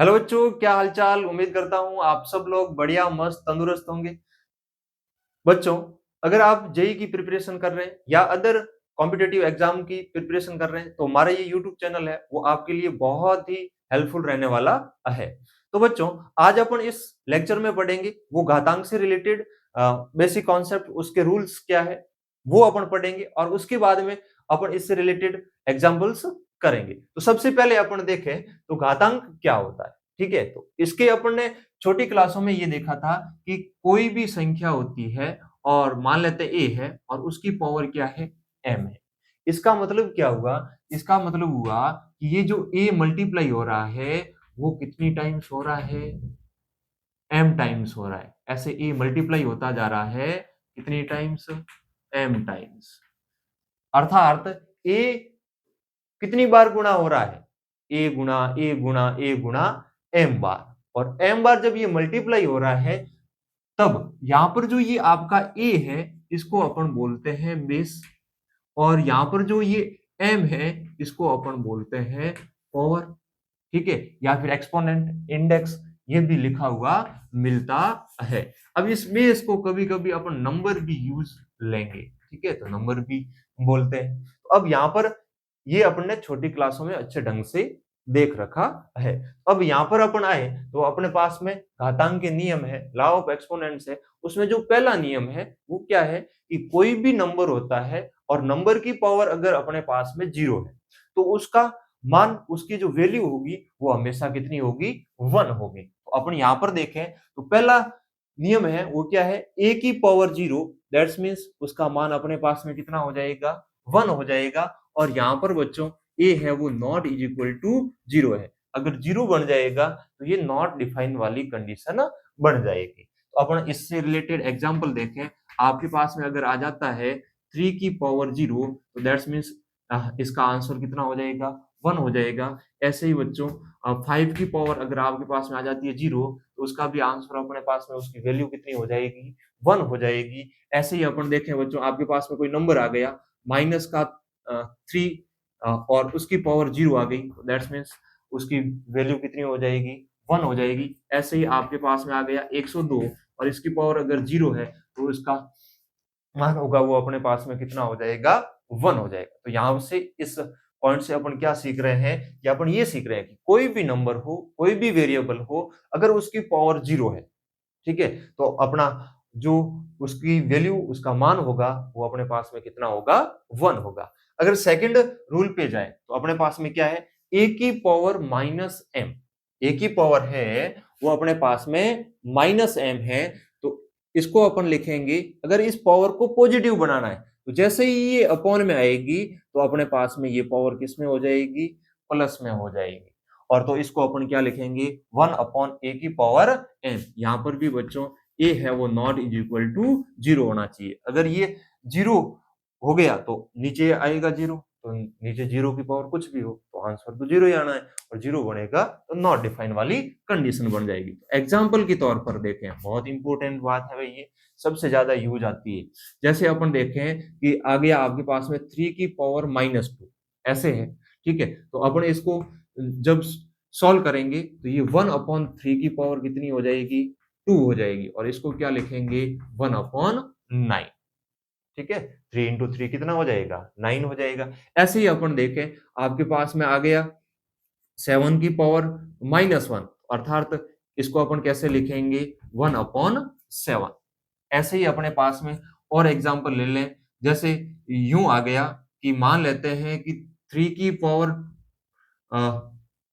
Hello बच्चों, क्या हालचाल। उम्मीद करता हूँ आप सब लोग बढ़िया मस्त तंदुरुस्त होंगे। बच्चों, अगर आप जेई की प्रिपरेशन कर रहे हैं या अदर कॉम्पिटिटिव एग्जाम की प्रिपरेशन कर रहे हैं तो हमारा ये यूट्यूब चैनल है वो आपके लिए बहुत ही हेल्पफुल रहने वाला है। तो बच्चों, आज अपन इस लेक्चर में पढ़ेंगे वो घातांक से रिलेटेड बेसिक कॉन्सेप्ट, उसके रूल्स क्या है वो अपन पढ़ेंगे और उसके बाद में अपन इससे रिलेटेड एग्जाम्पल्स करेंगे। तो सबसे पहले अपन देखें तो घातांक क्या होता है। ठीक है, तो इसके अपन ने छोटी क्लासों में ये देखा था कि कोई भी संख्या होती है और मान लेते हैं ए है और उसकी पावर क्या है, एम है। इसका मतलब क्या हुआ, इसका मतलब हुआ कि ये जो ए मल्टीप्लाई हो रहा है वो कितनी टाइम्स हो रहा है, एम टाइम्स हो रहा है। ऐसे ए मल्टीप्लाई होता जा रहा है कितनी टाइम्स, एम टाइम्स। अर्थात ए कितनी बार गुणा हो रहा है, ए गुणा ए गुणा ए गुणा एम बार। और एम बार जब ये मल्टीप्लाई हो रहा है तब यहां पर जो ये आपका ए है इसको अपन बोलते हैं बेस, और यहां पर जो ये एम है इसको अपन बोलते हैं पावर। ठीक है, या फिर एक्सपोनेंट, इंडेक्स, ये भी लिखा हुआ मिलता है। अब इस बेस को कभी कभी अपन नंबर भी यूज लेंगे। ठीक है, तो नंबर भी बोलते हैं। तो अब यहां पर ये अपन ने छोटी क्लासों में अच्छे ढंग से देख रखा है। अब यहां पर अपन आए तो अपने पास में घातांक के नियम है, लॉ ऑफ एक्सपोनेंट्स है। उसमें जो पहला नियम है वो क्या है कि कोई भी नंबर होता है और नंबर की पावर अगर अपने पास में 0 है तो उसका मान, उसकी जो वैल्यू होगी वो हमेशा कितनी होगी, 1 होगी। तो अपन यहां पर देखें तो पहला नियम है वो क्या है, ए की पावर 0, दैट्स मीन्स उसका मान अपने पास में कितना हो जाएगा, 1 हो जाएगा। और यहां पर बच्चों ए है वो नॉट इज इक्वल टू 0 है। अगर 0 बन जाएगा तो ये नॉट डिफाइन वाली कंडीशन बन जाएगी। तो अपन इससे रिलेटेड एग्जांपल देखें। आपके पास में अगर आ जाता है 3 की पावर 0 तो दैट्स मीन्स इसका आंसर कितना हो जाएगा, 1 हो जाएगा। ऐसे ही बच्चों 5 की पावर अगर आपके पास में आ जाती है 0 तो उसका भी आंसर अपने पास में, उसकी वैल्यू कितनी हो जाएगी, 1 हो जाएगी। ऐसे ही अपन देखें बच्चों, आपके पास में कोई नंबर आ गया माइनस का 3 और उसकी पावर 0 आ गई तो दैट्स मीन्स उसकी वैल्यू कितनी हो जाएगी, 1 हो जाएगी। ऐसे ही आपके पास में आ गया 102 और इसकी पावर अगर 0 है तो इसका मान होगा वो अपने पास में कितना हो जाएगा, 1 हो जाएगा। तो यहां से इस पॉइंट से अपन क्या सीख रहे हैं कि अपन ये सीख रहे हैं कि कोई भी नंबर हो, कोई भी वेरिएबल हो, अगर उसकी पावर 0 है, ठीक है, तो अपना जो उसकी वैल्यू, उसका मान होगा वो अपने पास में कितना होगा, 1 होगा। अगर सेकंड रूल पे जाए तो अपने पास में क्या है, ए की पावर माइनस एम। ए की पावर है वो अपने पास में माइनस एम है। तो इसको अपन लिखेंगे, अगर इस पावर को पॉजिटिव बनाना है तो जैसे ही ये अपॉन में आएगी तो अपने पास में ये पावर किस में हो जाएगी, प्लस में हो जाएगी। और तो इसको अपन क्या लिखेंगे, 1 अपॉन ए की पावर एन। यहां पर भी बच्चों ए है वो नॉट इज इक्वल टू 0 होना चाहिए। अगर ये 0 हो गया तो नीचे आएगा 0, तो नीचे 0 की पावर कुछ भी हो तो आंसर तो 0 ही आना है, और 0 बनेगा तो नॉट डिफाइन वाली कंडीशन बन जाएगी। एग्जाम्पल के तौर पर देखें, बहुत इंपॉर्टेंट बात है भाई, ये सबसे ज्यादा यूज आती है। जैसे अपन देखें कि आ गया आपके पास में 3 की पावर माइनस 2, ऐसे है। ठीक है, तो अपन इसको जब सॉल्व करेंगे तो ये 1 अपॉन 3 की पावर कितनी हो जाएगी, 2 हो जाएगी। और इसको क्या लिखेंगे, 1 अपॉन 9। ठीक है, 3 इंटू 3 कितना हो जाएगा, 9 हो जाएगा। ऐसे ही अपन देखें, आपके पास में आ गया 7 की पावर माइनस 1, अर्थात इसको अपन कैसे लिखेंगे, 1 अपॉन 7। ऐसे ही अपने पास में और एग्जांपल ले लें। जैसे यूं आ गया कि मान लेते हैं कि 3 की पावर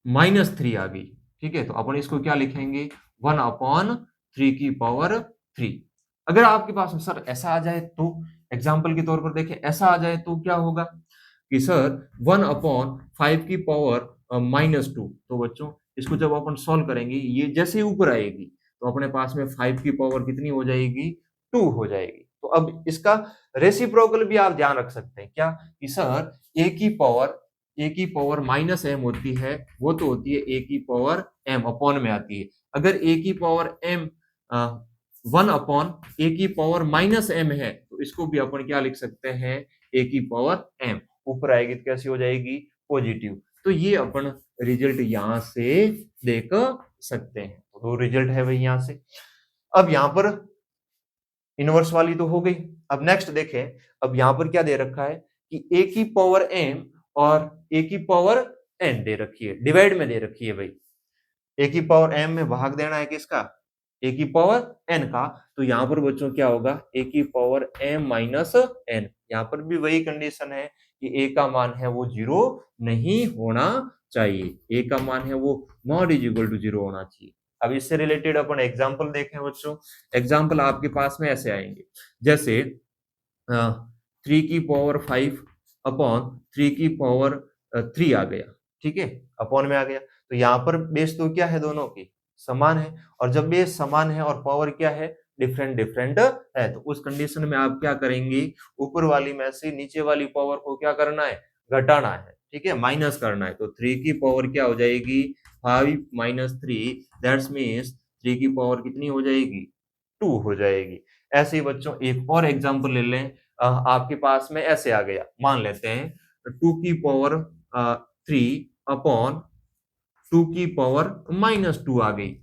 -3 आ गई। ठीक है, तो अपन इसको क्या लिखेंगे, 1 अपॉन 3 की पावर 3। अगर आपके पास में सर ऐसा आ जाए तो, एग्जाम्पल के तौर पर देखें, ऐसा आ जाए तो क्या होगा कि सर 1 अपॉन 5 की पावर -2। तो बच्चों इसको जब अपन सॉल्व करेंगे, ये जैसे ही ऊपर आएगी तो अपने पास में 5 की पावर कितनी हो जाएगी, 2 हो जाएगी। तो अब इसका रेसिप्रोकल भी आप ध्यान रख सकते हैं क्या, कि सर ए की पावर माइनस एम होती है, वो तो होती है ए की पावर एम, अपॉन में आती है। अगर ए की पावर एम 1 अपॉन ए की पावर माइनस एम है तो इसको भी अपन क्या लिख सकते हैं, ए की पावर एम। ऊपर आएगी तो कैसी हो जाएगी, पॉजिटिव। तो ये अपन रिजल्ट यहां से देख सकते हैं। तो रिजल्ट है भाई यहां से। अब यहां पर इनवर्स वाली तो हो गई। अब नेक्स्ट देखें, अब यहां पर क्या दे रखा है कि a की पावर m और a की पावर n दे रखी है, डिवाइड में दे रखी है भाई। a की पावर m में भाग देना है किसका, a की पावर n का। तो यहाँ पर बच्चों क्या होगा, a की पावर m माइनस n। यहाँ पर भी वही कंडीशन है कि a का मान है वो 0 नहीं होना चाहिए, a का मान है वो नॉट इज इक्वल टू 0 होना चाहिए। अब इससे रिलेटेड अपन एग्जाम्पल देखें बच्चों। एग्जाम्पल आपके पास में ऐसे आएंगे, जैसे 3 की पावर 5 अपॉन 3 की पावर 3 आ गया, ठीक है, अपॉन में आ गया। तो यहाँ पर बेस तो क्या है, दोनों की समान है, और जब बेस समान है और पावर क्या है, डिफरेंट डिफरेंट है, तो उस कंडीशन में आप क्या करेंगे, ऊपर वाली में से नीचे वाली पावर को क्या करना है, घटाना है, ठीक है, माइनस करना है। तो 3 की पावर क्या हो जाएगी, 5 माइनस 3, दैट्स मीन्स 3 की पावर कितनी हो जाएगी, 2 हो जाएगी। ऐसे ही बच्चों एक और एग्जांपल ले लें। आपके पास में ऐसे आ गया, मान लेते हैं 2 की पावर 3 अपॉन 2 की पावर माइनस 2 आ गई।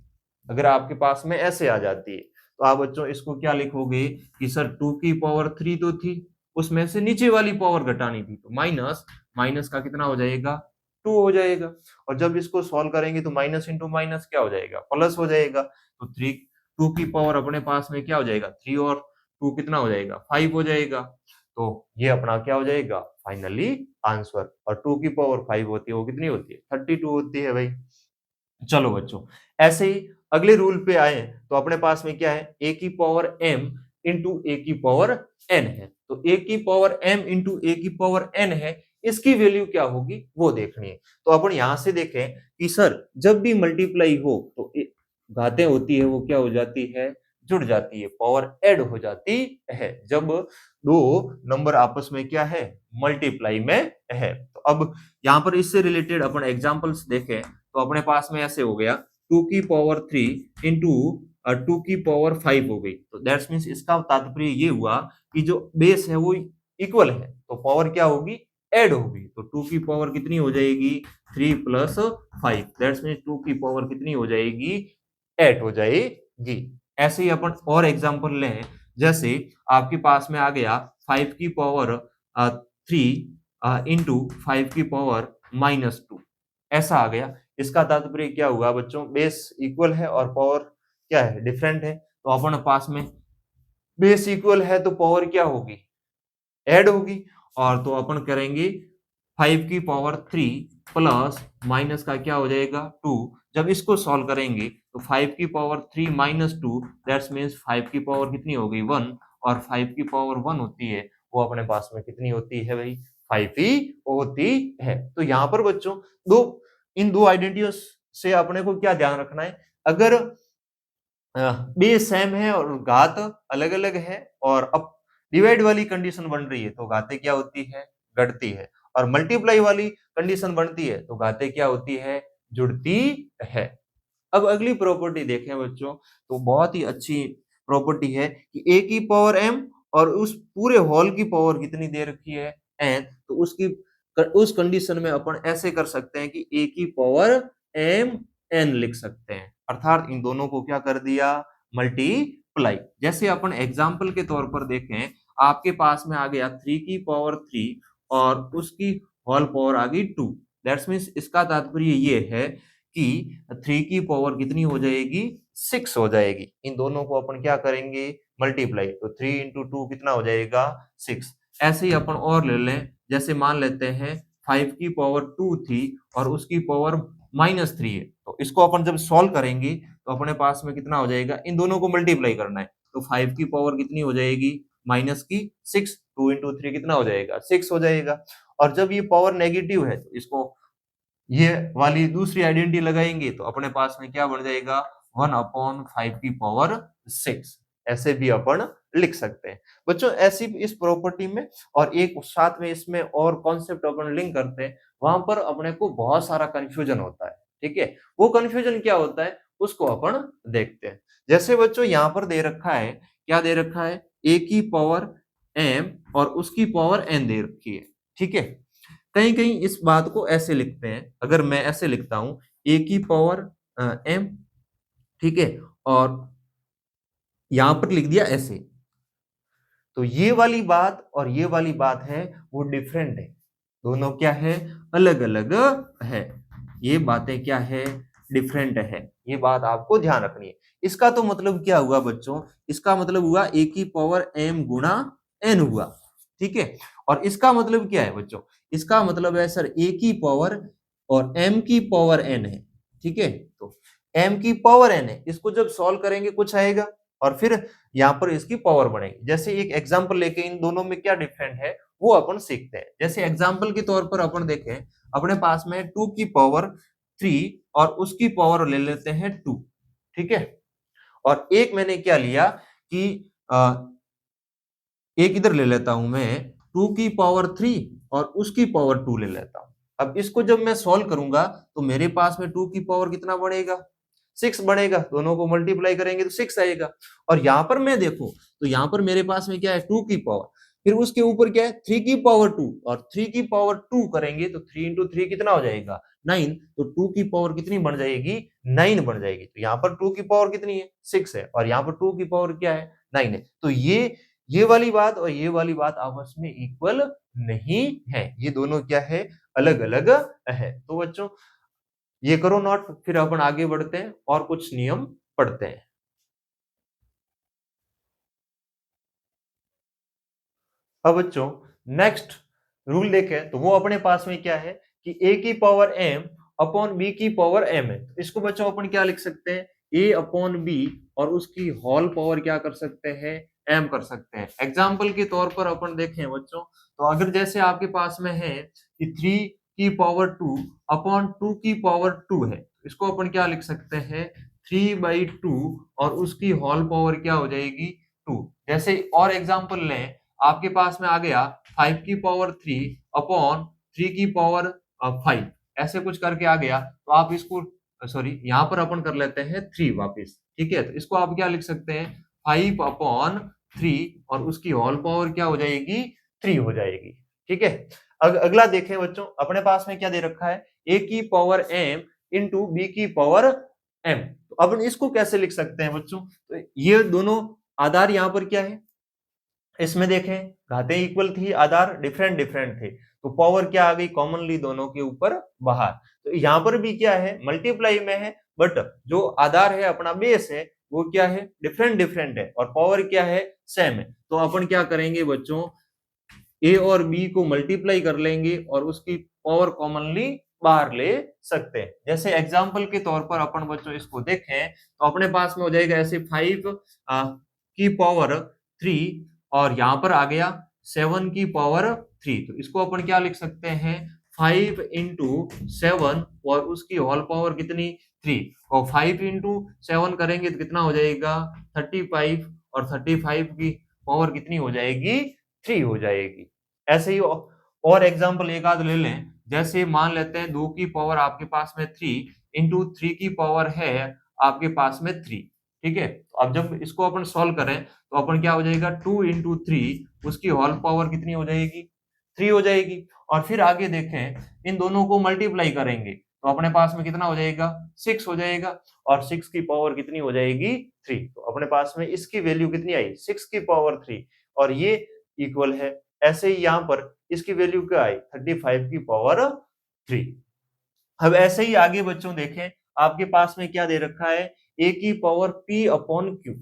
अगर आपके पास में ऐसे आ जाती है तो आप बच्चों इसको क्या लिखोगे कि सर 2 की पावर 3 तो थी, उसमें से नीचे वाली पावर घटानी थी, तो माइनस माइनस का कितना हो जाएगा, 2 हो जाएगा। और जब इसको सॉल्व करेंगे तो माइनस इंटू माइनस क्या हो जाएगा, प्लस हो जाएगा। तो 2 की पावर अपने पास में क्या हो जाएगा, 3 और 2 कितना हो जाएगा, 5 हो जाएगा। तो ये अपना क्या हो जाएगा, फाइनली आंसर। और 2 की पावर 5 होती है, वो कितनी होती है, 32 होती है भाई। चलो बच्चों, ऐसे ही अगले रूल पे आए तो अपने पास में क्या है, a की पावर m इंटू ए की पावर n है। तो a की पावर m इंटू ए की पावर n है, इसकी वैल्यू क्या होगी वो देखनी है। तो अपन यहां से देखें कि सर जब भी मल्टीप्लाई हो तो घातें होती है वो क्या हो जाती है, जुड़ जाती है, पावर ऐड हो जाती है, जब दो नंबर आपस में क्या है, मल्टीप्लाई में है। तो अब यहाँ पर इससे रिलेटेड अपन एग्जांपल्स देखें तो अपने पास में ऐसे हो गया 2 की पावर 3 इंटू 2 की पावर 5 हो गई। तो दैट्स मीन्स इसका तात्पर्य ये हुआ कि जो बेस है वो इक्वल है, तो पावर क्या होगी, ऐड होगी। तो 2 की पावर कितनी हो जाएगी, 3 प्लस 5, दैट्स मीन्स 2 की पावर कितनी हो जाएगी, 8 हो जाएगी। ऐसे ही अपन और एग्जांपल लें, जैसे आपके पास में आ गया 5 की पावर 3 इंटू 5 की पावर -2, ऐसा आ गया। इसका तात्पर्य क्या हुआ बच्चों, बेस इक्वल है और पावर क्या है, डिफरेंट है। तो अपन पास में बेस इक्वल है तो पावर क्या होगी, ऐड होगी। और तो अपन करेंगे 5 की पावर 3 प्लस माइनस का क्या हो जाएगा, 2। जब इसको सॉल्व करेंगे तो 5 की पावर 3 माइनस 2, दैट्स मीन्स 5 की पावर कितनी हो गई, 1। और 5 की पावर 1 होती है वो अपने पास में कितनी होती है भाई, 5 ही होती है। तो यहाँ पर बच्चों इन दो आइडेंटिटीज से अपने को क्या ध्यान रखना है, अगर बेस सेम है और घात अलग अलग है और अब डिवाइड वाली कंडीशन बन रही है तो घातें क्या होती है, घटती है। और मल्टीप्लाई वाली कंडीशन बनती है तो घातें क्या होती है, जुड़ती है। अब अगली प्रॉपर्टी देखें बच्चों, तो बहुत ही अच्छी प्रॉपर्टी है कि a की पावर m और उस पूरे होल की पावर कितनी दे रखी है, n। तो उस कंडीशन में अपन ऐसे कर सकते हैं कि a की पावर m n लिख सकते हैं, अर्थात इन दोनों को क्या कर दिया, मल्टीप्लाई। जैसे अपन एग्जाम्पल के तौर पर देखें, आपके पास में आ गया 3 की पावर 3 और उसकी होल पावर आ गई 2। दैट्स मीन्स इसका तात्पर्य ये है कि 3 की पावर कितनी हो जाएगी, 6 हो जाएगी। इन दोनों को अपन क्या करेंगे, मल्टीप्लाई। तो 3 इंटू 2 कितना हो जाएगा, 6। ऐसे ही अपन और ले लें, जैसे मान लेते हैं 5 की पावर 2 थी और उसकी पावर -3 है। तो इसको अपन जब सॉल्व करेंगे तो अपने पास में कितना हो जाएगा, इन दोनों को मल्टीप्लाई करना है। तो 5 की पावर कितनी हो जाएगी, माइनस की 6, 2 इंटू 3 कितना हो जाएगा, 6 हो जाएगा। और जब ये पावर नेगेटिव है तो इसको ये वाली दूसरी आइडेंटिटी लगाएंगे तो अपने पास में क्या बन जाएगा, 1/5 की पावर 6। ऐसे भी अपन लिख सकते हैं बच्चों, ऐसी इस प्रॉपर्टी में। और एक साथ में इसमें और कॉन्सेप्ट अपन लिंक करते हैं, वहां पर अपने को बहुत सारा कंफ्यूजन होता है, ठीक है। वो कंफ्यूजन क्या होता है उसको अपन देखते हैं। जैसे बच्चों यहाँ पर दे रखा है, क्या दे रखा है, a की पावर m और उसकी पावर n दे रखी है, ठीक है। कहीं कहीं इस बात को ऐसे लिखते हैं, अगर मैं ऐसे लिखता हूं ए की पावर m, ठीक है, और यहां पर लिख दिया ऐसे, तो ये वाली बात और ये वाली बात है वो डिफरेंट है, दोनों क्या है, अलग अलग है, ये बातें क्या है, डिफरेंट है, ये बात आपको ध्यान रखनी है। इसका तो मतलब क्या हुआ बच्चों, इसका मतलब हुआ ए की पावर m गुणा n हुआ, ठीक है, और इसका मतलब क्या है बच्चों, इसका मतलब है सर ए की पावर और m की पावर n है, ठीक है, तो m की पावर n है, इसको जब सॉल्व करेंगे कुछ आएगा और फिर यहाँ पर इसकी पावर बढ़ेगी। जैसे एक एग्जांपल लेके इन दोनों में क्या डिफरेंट है वो अपन सीखते हैं। जैसे एग्जांपल के तौर पर अपन देखें, अपने पास में 2 की पावर 3 और उसकी पावर ले लेते हैं 2, ठीक है, और एक मैंने क्या लिया कि एक इधर ले लेता हूं मैं 2 की पावर 3 और उसकी पावर 2 ले लेता हूं। अब इसको जब मैं सॉल्व करूंगा तो मेरे पास में 2 की पावर कितना बढ़ेगा, 6 बढ़ेगा, दोनों को मल्टीप्लाई करेंगे तो 6 आएगा, और यहां पर मैं देखूं तो यहां पर मेरे पास में क्या है 2 की पावर, फिर उसके ऊपर क्या है 3 की पावर 2, और 3 की पावर 2 करेंगे तो 3 इंटू 3 कितना हो जाएगा 9, तो 2 की पावर कितनी बन जाएगी 9 बन जाएगी, तो यहाँ पर 2 की पावर कितनी है 6 है, और यहाँ पर 2 की पावर क्या है 9 है, तो ये वाली बात और ये वाली बात आपस में इक्वल नहीं है, ये दोनों क्या है अलग अलग है। तो बच्चों ये करो नोट, फिर अपन आगे बढ़ते हैं और कुछ नियम पढ़ते हैं। अब बच्चों नेक्स्ट रूल देखें तो वो अपने पास में क्या है कि a की पावर m अपॉन b की पावर m है, तो इसको बच्चों अपन क्या लिख सकते हैं a अपॉन b और उसकी होल पावर क्या कर सकते हैं m कर सकते हैं। एग्जाम्पल के तौर पर अपन देखें बच्चों, तो अगर जैसे आपके पास में है कि 3 की पावर 2 अपॉन 2 की पावर 2 है, इसको अपन क्या लिख सकते हैं 3/2 और उसकी होल पावर क्या हो जाएगी 2। जैसे और एग्जाम्पल लें, आपके पास में आ गया 5 की पावर 3 अपॉन 3 की पावर 5, ऐसे कुछ करके आ गया, तो आप इसको सॉरी यहाँ पर अपन कर लेते हैं 3 वापिस, ठीक है, तो इसको आप क्या लिख सकते हैं 5 अपॉन 3 और उसकी होल पावर क्या हो जाएगी 3 हो जाएगी, ठीक है। अगला देखें बच्चों, अपने पास में क्या दे रखा है a की पावर m इंटू बी की पावर m, तो अब इसको कैसे लिख सकते हैं बच्चों, तो ये दोनों आधार यहाँ पर क्या है, इसमें देखें घातें इक्वल थी, आधार डिफरेंट डिफरेंट थे, तो पावर क्या आ गई कॉमनली दोनों के ऊपर बाहर, तो यहाँ पर भी क्या है मल्टीप्लाई में है, बट जो आधार है अपना बेस है वो क्या है डिफरेंट डिफरेंट है, और पावर क्या है सेम है, तो अपन क्या करेंगे बच्चों ए और बी को मल्टीप्लाई कर लेंगे और उसकी पावर कॉमनली बाहर ले सकते हैं। जैसे एग्जाम्पल के तौर पर अपन बच्चों इसको देखें तो अपने पास में हो जाएगा ऐसे 5 की पावर 3 और यहाँ पर आ गया 7 की पावर 3, तो इसको अपन क्या लिख सकते हैं 5 इंटू 7 और उसकी होल पावर कितनी 3, और 5 इंटू 7 करेंगे तो कितना हो जाएगा 35, और 35 की पावर कितनी हो जाएगी 3 हो जाएगी। ऐसे ही और एग्जाम्पल एक आध ले लें, जैसे मान लेते हैं 2 की पावर आपके पास में 3 इंटू 3 की पावर है आपके पास में 3, ठीक है, तो अब जब इसको अपन सॉल्व करें तो अपन क्या हो जाएगा 2 इंटू 3 उसकी होल पावर कितनी हो जाएगी 3 हो जाएगी, और फिर आगे देखें इन दोनों को मल्टीप्लाई करेंगे तो अपने पास में कितना हो जाएगा 6 हो जाएगा, और 6 की पावर कितनी हो जाएगी 3, तो अपने पास में इसकी वैल्यू कितनी आई 6 की पावर 3, और ये इक्वल है। ऐसे ही यहाँ पर इसकी वैल्यू क्या आई 35 की पावर 3। अब ऐसे ही आगे बच्चों देखें, आपके पास में क्या दे रखा है a की पावर p अपॉन q,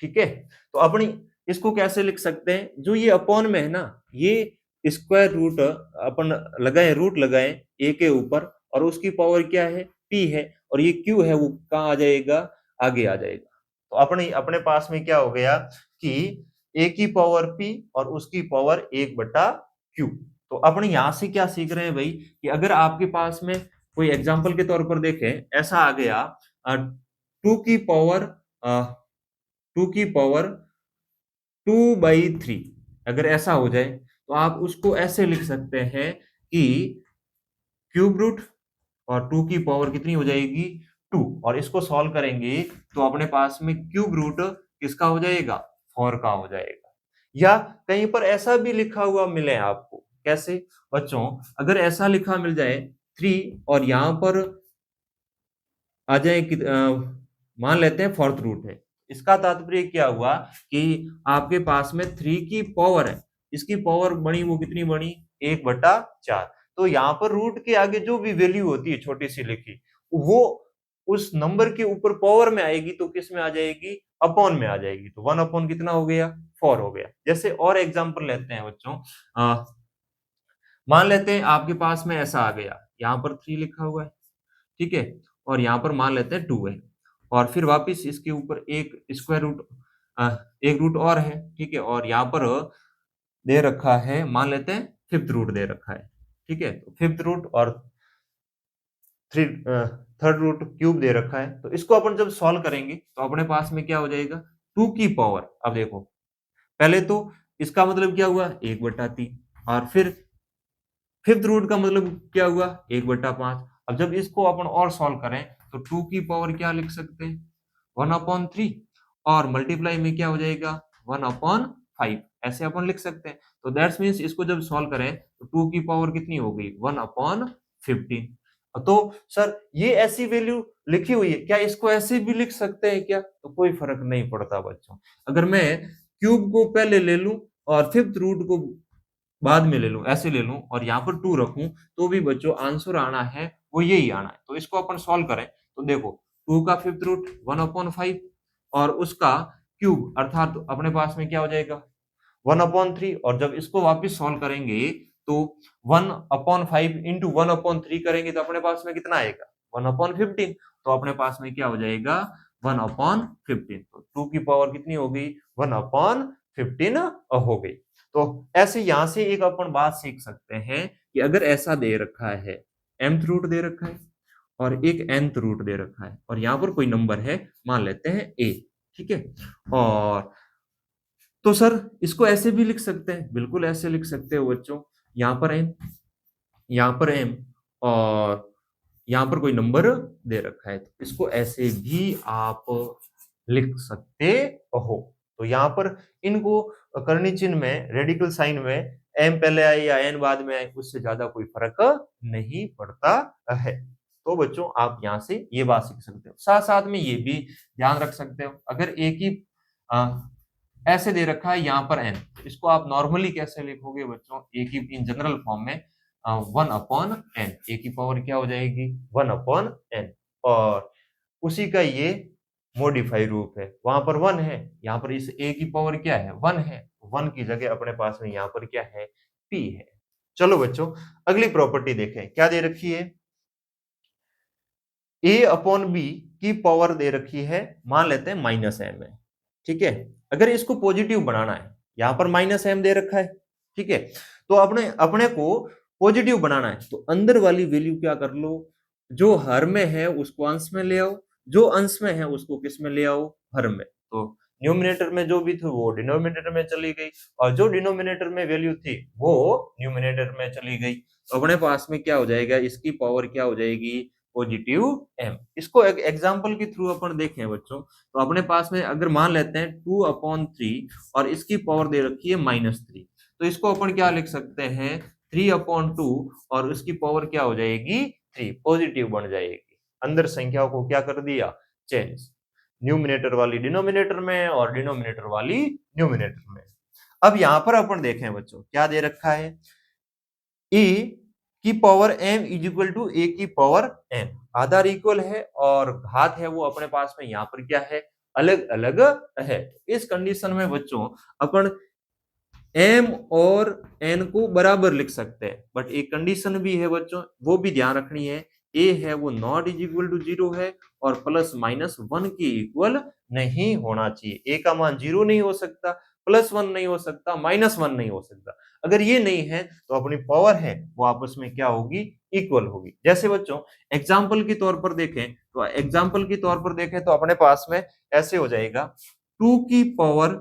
ठीक है, तो अपनी इसको कैसे लिख सकते हैं, जो ये अपॉन में है ना ये स्क्वायर रूट अपन लगाए, रूट लगाए a के ऊपर और उसकी पावर क्या है p है, और ये q है वो कहाँ आ जाएगा आगे आ जाएगा, तो अपने अपने पास में क्या हो गया कि a की पावर p और उसकी पावर 1/q। तो अपन यहां से क्या सीख रहे हैं भाई कि अगर आपके पास में कोई एग्जाम्पल के तौर पर देखें ऐसा आ गया 2 की पावर 2/3, अगर ऐसा हो जाए तो आप उसको ऐसे लिख सकते हैं कि क्यूब रूट और 2 की पावर कितनी हो जाएगी 2, और इसको सॉल्व करेंगे तो अपने पास में क्यूब रूट किसका हो जाएगा 4 का हो जाएगा। या कहीं पर ऐसा भी लिखा हुआ मिले आपको कैसे बच्चों, अगर ऐसा लिखा मिल जाए 3 और यहाँ पर आ जाए कि मान लेते हैं फोर्थ रूट है। इसका तात्पर्य क्या हुआ कि आपके पास में 3 की पावर है, इसकी पावर बनी वो कितनी बनी 1/4। तो यहाँ पर रूट के आगे जो भी वैल्यू होती है छोटी सी लिखी, वो उस नंबर के ऊपर पावर में आएगी तो किस में आ जाएगी, अपॉन में आ जाएगी। तो 1 अपॉन कितना हो गया 4 हो गया। जैसे और एग्जांपल लेते हैं बच्चों, मान लेते हैं आपके पास में ऐसा आ गया, यहाँ पर 3 लिखा हुआ है, ठीक है, और यहाँ पर मान लेते हैं 2 है, और फिर वापस इसके ऊपर एक स्क्वायर रूट एक रूट और है, ठीक है, और यहाँ पर दे रखा है, मान लेते हैं फिफ्थ रूट दे रखा है, ठीक है, तो फिफ्थ रूट और थर्ड रूट क्यूब दे रखा है। तो इसको अपन जब सॉल्व करेंगे तो अपने पास में क्या हो जाएगा 2 की पावर। अब देखो पहले तो इसका मतलब क्या हुआ 1/3, और फिर फिफ्थ रूट का मतलब क्या हुआ 1/5। अब जब इसको अपन और सॉल्व करें तो 2 की पावर क्या लिख सकते हैं 1/3, और मल्टीप्लाई में क्या हो जाएगा 1/5, ऐसे अपन लिख सकते हैं। तो दैट्स मीन्स इसको जब सॉल्व करें तो 2 की पावर कितनी हो गई 1/15। तो सर ये ऐसी वैल्यू लिखी हुई है, क्या इसको ऐसे भी लिख सकते हैं क्या? तो कोई फर्क नहीं पड़ता बच्चों। अगर मैं क्यूब को पहले ले लूं और फिफ्थ रूट को बाद में ले लूं, ऐसे ले लूं और यहाँ पर 2 रखूं, तो भी बच्चों आंसर आना है वो यही आना है। तो इसको अपन सॉल्व करें तो देखो 2 का फिफ्थ रूट 1/5 और उसका क्यूब अर्थात अपने पास में क्या हो जाएगा 1/3, और जब इसको वापस सॉल्व करेंगे तो 1/5 इंटू 1/3 करेंगे तो अपने पास में कितना आएगा 1/15। तो अपने पास में क्या हो जाएगा 1/15। तो 2 की पावर कितनी हो गई 1/15 हो गई। तो ऐसे यहां से एक अपन बात सीख सकते हैं कि अगर ऐसा दे रखा है mth रूट दे रखा है और एक nth रूट दे रखा है और यहाँ पर कोई नंबर है मान लेते हैं a, ठीक है, और तो सर इसको ऐसे भी लिख सकते हैं, बिल्कुल ऐसे लिख सकते हो बच्चों, यहाँ पर m, यहाँ पर m, और यहाँ पर कोई नंबर दे रखा है, तो इसको ऐसे भी आप लिख सकते हो। तो यहाँ पर इनको करनी चिन्ह में रेडिकल साइन में m पहले आए या n बाद में आए उससे ज्यादा कोई फर्क नहीं पड़ता है। तो बच्चों आप यहाँ से ये बात सीख सकते हो। साथ साथ में ये भी ध्यान रख सकते हो, अगर एक ही ऐसे दे रखा है यहाँ पर n, तो इसको आप नॉर्मली कैसे लिखोगे बच्चों, एक ही इन जनरल फॉर्म में 1/n, ए की पावर क्या हो जाएगी 1/n, और उसी का ये मॉडिफाई रूप है, वहां पर 1 है, यहाँ पर इस a की पावर क्या है 1 है, 1 की जगह अपने पास में यहाँ पर क्या है p है। चलो बच्चों अगली प्रॉपर्टी देखें, क्या दे रखी है a/b की पावर दे रखी है, मान लेते हैं -m है, ठीक है। अगर इसको पॉजिटिव बनाना है, यहाँ पर -m दे रखा है, ठीक है, तो अपने अपने को पॉजिटिव बनाना है तो अंदर वाली वैल्यू क्या कर लो, जो हर में है उसको अंश में ले आओ, जो अंश में है उसको किस में ले आओ हर में। तो न्यूमिनेटर में जो भी थी वो डिनोमिनेटर में चली गई, और जो डिनोमिनेटर में वैल्यू थी वो न्यूमिनेटर में चली गई। तो अपने पास में क्या हो जाएगा, इसकी पावर क्या हो जाएगी पॉजिटिव m। इसको एक एग्जांपल के थ्रू अपन देखें बच्चों, तो अपने पास में अगर मान लेते हैं 2/3 और इसकी पावर दे रखी है -3, तो इसको अपन क्या लिख सकते हैं 3/2 और उसकी पावर क्या हो जाएगी 3, पॉजिटिव बन जाएगी। अंदर संख्याओं को क्या कर दिया चेंज, न्यूमिनेटर वाली डिनोमिनेटर में और डिनोमिनेटर वाली न्यूमिनेटर में। अब यहाँ पर अपन देखें बच्चों क्या दे रखा है e की power m is equal to a की पावर n, आधार इक्वल है और घात है वो अपने पास में यहाँ पर क्या है अलग अलग है। इस कंडीशन में बच्चों अपन m और n को बराबर लिख सकते हैं, बट एक कंडीशन भी है बच्चों वो भी ध्यान रखनी है, a है वो नॉट इज इक्वल टू 0 है और +-1 के इक्वल नहीं होना चाहिए। a का मान 0 नहीं हो सकता, +1 नहीं हो सकता, -1 नहीं हो सकता। अगर ये नहीं है तो अपनी पावर है वो आपस में क्या होगी इक्वल होगी। जैसे बच्चों एग्जाम्पल के तौर पर देखें, तो एग्जाम्पल के तौर पर देखें तो अपने पास में ऐसे हो जाएगा 2 की पावर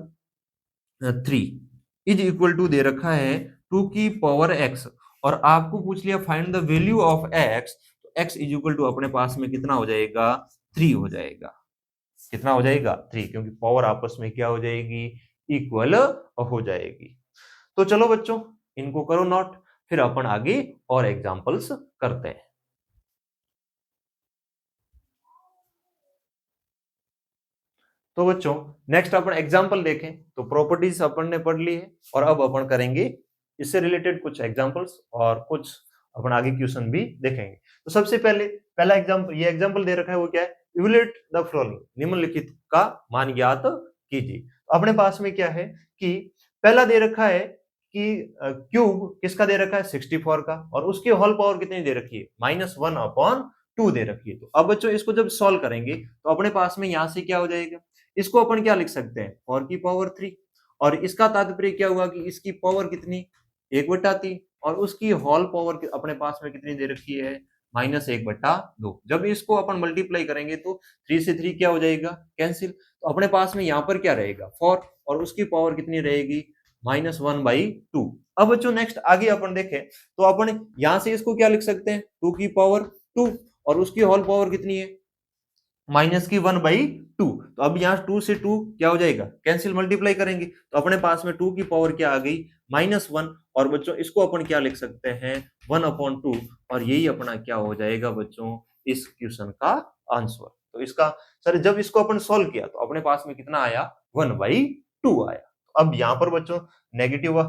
3 इज इक्वल टू दे रखा है 2 की पावर x, और आपको पूछ लिया find the value of x, तो x इज इक्वल टू अपने पास में कितना हो जाएगा 3 हो जाएगा। कितना हो जाएगा 3, क्योंकि पावर आपस में क्या हो जाएगी इक्वल हो जाएगी। तो चलो बच्चों इनको करो नोट। फिर अपन आगे और एग्जांपल्स करते हैं। तो बच्चों नेक्स्ट अपन एग्जांपल देखें तो प्रॉपर्टीज अपन ने पढ़ ली है और अब अपन करेंगे इससे रिलेटेड कुछ एग्जांपल्स और कुछ अपन आगे क्वेश्चन भी देखेंगे। तो सबसे पहले पहला एग्जांपल, ये एग्जांपल दे रखा है वो क्या है, इवैल्यूएट द फॉलोइंग, निम्नलिखित का मान ज्ञात कीजिए। तो अपने पास में क्या है कि पहला दे रखा है कि क्यूब किसका दे रखा है 64 का और उसकी होल पावर कितनी दे रखी है -1/2 दे रखी है। तो अब बच्चों इसको जब सॉल्व करेंगे तो अपने पास में यहां से क्या हो जाएगा, इसको अपन क्या लिख सकते हैं 4 की पावर 3 और इसका तात्पर्य क्या हुआ कि इसकी पावर कितनी 1/3 और उसकी होल पावर अपने पास में कितनी दे रखी है -1/2। जब इसको अपन मल्टीप्लाई करेंगे तो 3 से 3 क्या हो जाएगा कैंसिल, तो अपने पास में यहाँ पर क्या रहेगा 4 और उसकी पावर कितनी रहेगी -1/2। अब बच्चों नेक्स्ट आगे अपन देखें तो अपन यहां से इसको क्या लिख सकते हैं 2 की पावर 2 और उसकी होल पावर कितनी है -1/2। तो अब यहाँ 2 से 2 क्या हो जाएगा कैंसिल, मल्टीप्लाई करेंगे तो अपने पास में 2 की पावर क्या आ गई -1 और बच्चों इसको अपन क्या लिख सकते हैं 1/2 और यही अपना क्या हो जाएगा बच्चों इस क्वेश्चन का आंसर। तो इसका सर जब इसको अपन सॉल्व किया तो अपने पास में कितना आया 1/2 आया। अब यहाँ पर बच्चों नेगेटिव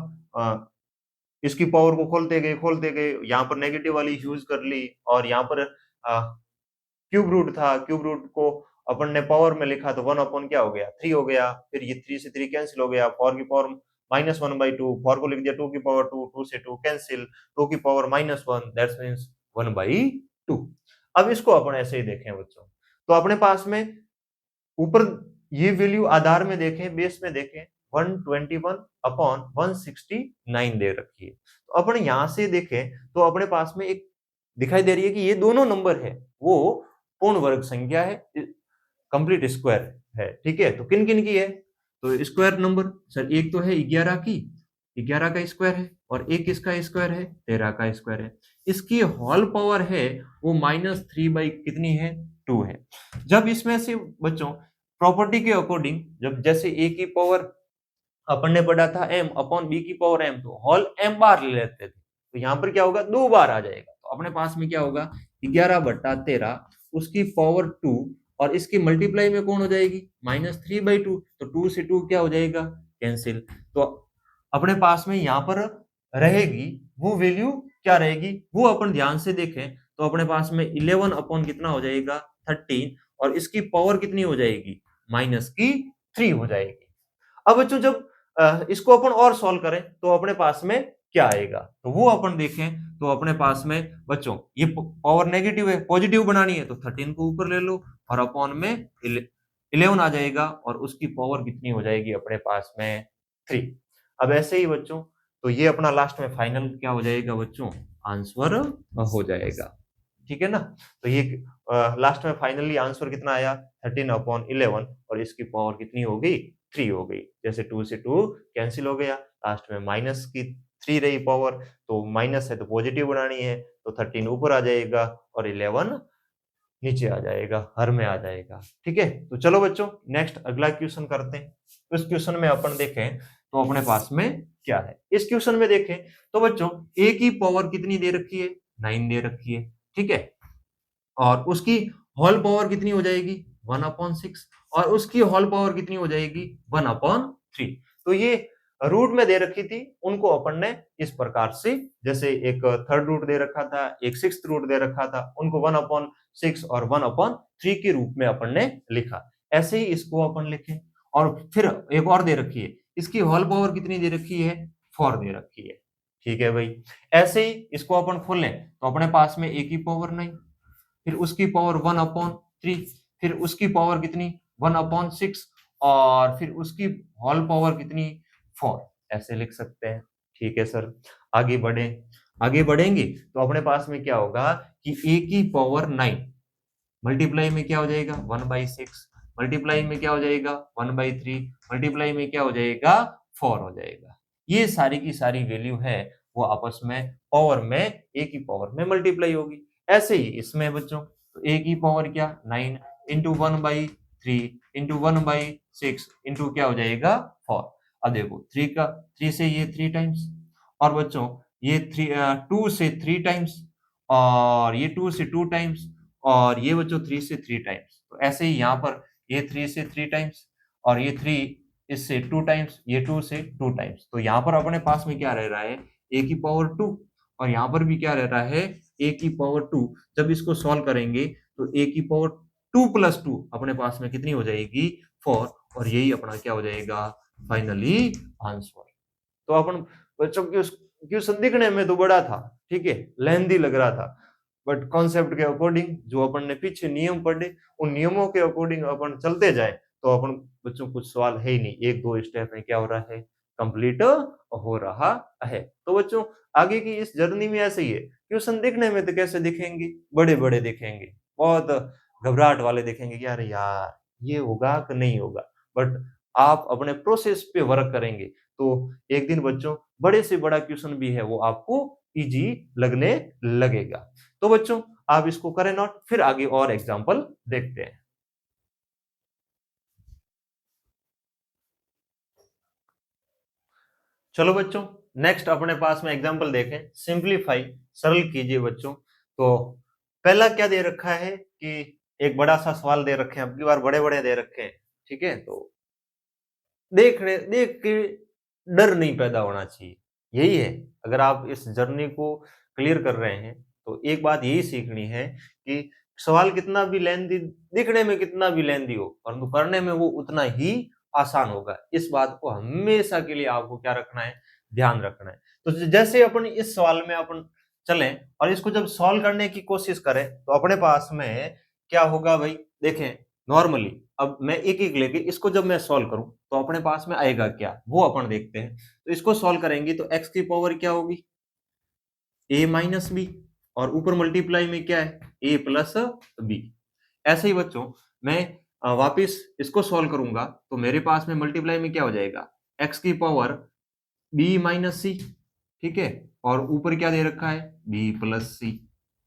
इसकी पावर को खोलते गए यहाँ पर नेगेटिव वाली यूज कर ली और यहाँ पर क्यूब रूट था, क्यूब रूट को अपन ने पावर में लिखा तो 1 अपॉन क्या हो गया 3 हो गया, फिर ये 3 से 3 कैंसिल हो गया, 4 की पावर -1/2, 4 को लिख दिया 2 की पावर 2, 2 से 2 कैंसिल, 2 की पावर -1 दैट्स मींस 1/2। अब इसको अपन ऐसे ही देखें बच्चों तो अपने पास में ऊपर ये वैल्यू आधार में देखें, बेस में देखें 121/169 दे रखी है। तो अपन यहां से देखें तो अपने पास में एक दिखाई दे रही है कि ये दोनों नंबर है वो पूर्ण वर्ग संख्या है, कंप्लीट स्क्वायर है, ठीक है। तो किन किन की है तो स्क्वायर नंबर सर एक तो है 11 की, 11 का स्क्वायर है और एक इसका स्क्वायर है 13 का स्क्वायर है। इसकी होल पावर है वो -3 कितनी है 2 है। जब इसमें से बच्चों प्रॉपर्टी के अकॉर्डिंग जब जैसे a की पावर अपन ने पढ़ा था m अपॉन b की पावर m तो होल m बार ले लेते थे तो यहाँ पर क्या होगा 2 बार आ जाएगा। तो अपने पास में क्या होगा 11/13 उसकी पावर 2 और इसकी मल्टीप्लाई में कौन हो जाएगी -3/2 तो 2 से 2 क्या हो जाएगा कैंसिल। तो अपने पास में यहाँ पर रहेगी वो वैल्यू क्या रहेगी वो अपन ध्यान से देखें तो अपने पास में 11 अपॉन कितना हो जाएगा 13 और इसकी पावर कितनी हो जाएगी -3 हो जाएगी। अब बच्चों जब इसको अपन और सॉल्व करें तो अपने पास में क्या आएगा तो वो अपन देखें तो अपने पास में बच्चों ये पावर नेगेटिव है पॉजिटिव बनानी है तो 13 को ऊपर ले लो और अपॉन में 11 आ जाएगा और उसकी पावर कितनी हो जाएगी अपने पास में 3। अब ऐसे ही बच्चों तो ये अपना लास्ट में फाइनल क्या हो जाएगा बच्चों आंसर हो जाएगा, ठीक है ना। तो ये लास्ट में फाइनली आंसर कितना आया 13/11 और इसकी पावर कितनी हो गई 3 हो गई। जैसे 2 से 2 कैंसिल हो गया, लास्ट में माइनस की 3 रही पावर तो माइनस है तो पॉजिटिव बनानी है तो 13 ऊपर आ जाएगा और 11 नीचे आ जाएगा, हर में आ जाएगा, ठीक है। तो चलो बच्चों नेक्स्ट अगला क्वेश्चन करते हैं। तो इस क्वेश्चन में अपन देखें तो अपने पास में क्या है। इस क्वेश्चन में देखें तो बच्चों a की पावर कितनी दे रखी है 9 दे रखी है, ठीक है। और उसकी होल पावर कितनी हो जाएगी 1/6 और उसकी होल पावर कितनी हो जाएगी 1/3। तो ये रूट में दे रखी थी उनको अपन ने इस प्रकार से जैसे एक थर्ड रूट दे रखा था एक सिक्स्थ रूट दे रखा था उनको 1/6 और 1/3 के रूप में अपन ने लिखा। ऐसे ही इसको अपन लिखें और फिर एक और दे रखी है इसकी होल पावर कितनी दे रखी है 4 दे रखी है, ठीक है भाई। ऐसे ही इसको अपन खोल लें तो अपने पास में a की पावर 9 फिर उसकी पावर 1/3 फिर उसकी पावर कितनी 1/6 और फिर उसकी होल पावर कितनी 4 ऐसे लिख सकते हैं, ठीक है सर। आगे बढ़े, आगे बढ़ेंगे तो अपने पास में क्या होगा कि a की पावर 9 मल्टीप्लाई में क्या हो जाएगा 1/6 मल्टीप्लाई में क्या हो जाएगा 1/3 मल्टीप्लाई में क्या हो जाएगा 4 हो जाएगा। ये सारी की सारी वैल्यू है वो आपस में पावर में a की पावर में मल्टीप्लाई होगी। ऐसे ही इसमें बच्चों तो a की पावर क्या 9 इंटू 1/3 इंटू 1/6 इंटू क्या हो जाएगा 4। अब देखो 3 से ये 3 टाइम्स और बच्चों ये 2 से 3 टाइम्स, और ये 2 से 2 टाइम्स, और ये बच्चों 3 से 3 टाइम्स। तो ऐसे ही यहाँ पर ये 3 से 3 टाइम्स, और ये 3 इससे 2 टाइम्स, ये 2 से 2 टाइम्स। तो यहाँ पर अपने पास में क्या रह रहा है, a की पावर 2, और यहाँ पर भी क्या रह रहा है, a की पावर 2। जब इसको सॉल्व करेंगे तो a की पावर 2 प्लस 2 अपने पास में कितनी हो जाएगी, 4, और यही अपना क्या हो जाएगा, फाइनली आंसर। तो अपन बच्चों क्वेश्चन दिखने में तो बड़ा था, ठीक है, लेंथी लग रहा था, बट कॉन्सेप्ट के अकॉर्डिंग जो अपन ने पीछे नियम पढ़े, उन नियमों के अकॉर्डिंग अपन चलते जाए तो अपन बच्चों कुछ सवाल है ही नहीं, एक दो स्टेप में क्या हो रहा है, कंप्लीट हो रहा है। तो बच्चों आगे की इस जर्नी में ऐसे ही है, क्वेश्चन दिखने में तो कैसे दिखेंगे, बड़े बड़े दिखेंगे, बहुत घबराहट वाले दिखेंगे कि अरे यार ये होगा कि नहीं होगा, बट आप अपने प्रोसेस पे वर्क करेंगे तो एक दिन बच्चों बड़े से बड़ा क्वेश्चन भी है वो आपको इजी लगने लगेगा। तो बच्चों आप इसको करें नोट, फिर आगे और एग्जांपल देखते हैं। चलो बच्चों नेक्स्ट अपने पास में एग्जांपल देखें, सिंपलीफाई, सरल कीजिए बच्चों। तो पहला क्या दे रखा है कि एक बड़ा सा सवाल दे रखे हैं, अब की बार बड़े बड़े दे रखे हैं, ठीक है, तो देख के डर नहीं पैदा होना चाहिए, यही है। अगर आप इस जर्नी को क्लियर कर रहे हैं तो एक बात यही सीखनी है कि सवाल कितना भी लेंथी, दिखने में कितना भी लेंथी हो, परंतु करने में वो उतना ही आसान होगा। इस बात को हमेशा के लिए आपको क्या रखना है, ध्यान रखना है। तो जैसे अपन इस सवाल में अपन चलें और इसको जब सॉल्व करने की कोशिश करें तो अपने पास में क्या होगा भाई, देखें नॉर्मली अब मैं एक एक लेके इसको जब मैं सॉल्व करूं तो अपने पास में आएगा क्या, वो अपन देखते हैं। तो इसको सॉल्व करेंगे तो x की पावर क्या होगी, a माइनस बी, और ऊपर मल्टीप्लाई में क्या है, a प्लस बी। ऐसे ही बच्चों मैं वापिस इसको सॉल्व करूंगा तो मेरे पास में मल्टीप्लाई में क्या हो जाएगा, x की पावर b माइनस सी, ठीक है, और ऊपर क्या दे रखा है, b प्लस सी,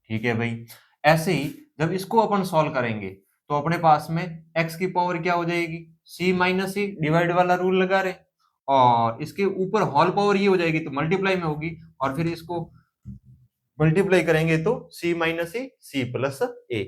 ठीक है भाई। ऐसे ही जब इसको अपन सॉल्व करेंगे तो अपने पास में x की पावर क्या हो जाएगी, c माइनस सी, डिवाइड वाला रूल लगा रहे, और इसके ऊपर होल पावर ये हो जाएगी तो मल्टीप्लाई में होगी, और फिर इसको मल्टीप्लाई करेंगे तो c माइनस सी, सी प्लस ए।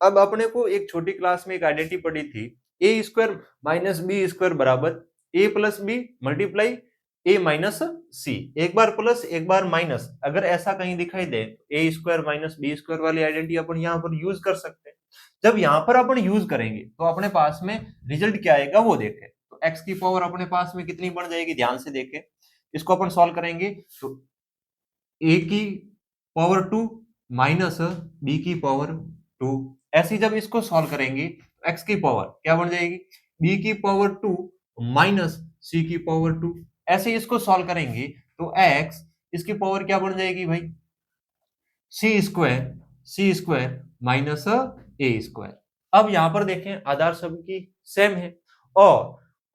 अब अपने को एक छोटी क्लास में एक आइडेंटिटी पढ़ी थी, ए स्क्वायर माइनस बी स्क्वायर बराबर ए प्लस बी मल्टीप्लाई ए माइनस सी, एक बार प्लस एक बार माइनस, अगर ऐसा कहीं दिखाई दे ए स्क्वायर माइनस बी स्क्वायर वाली आइडेंटिटी अपन यहाँ पर यूज कर सकते हैं। जब यहाँ पर अपन यूज करेंगे तो अपने पास में रिजल्ट क्या आएगा वो देखें। तो x की पावर अपने पास में कितनी बन जाएगी, ध्यान से देखें, इसको अपन सॉल्व करेंगे तो a की पावर 2 माइनस b की पावर 2, ऐसे जब इसको सॉल्व करेंगे तो x की पावर क्या बन जाएगी, b की पावर 2 माइनस c की पावर 2, ऐसे इसको सॉल्व करेंगे तो x इसकी पावर क्या बन जाएगी भाई, सी स्क्वायर माइनस ए स्क्वायर। अब यहां पर देखें आधार सबकी सेम है और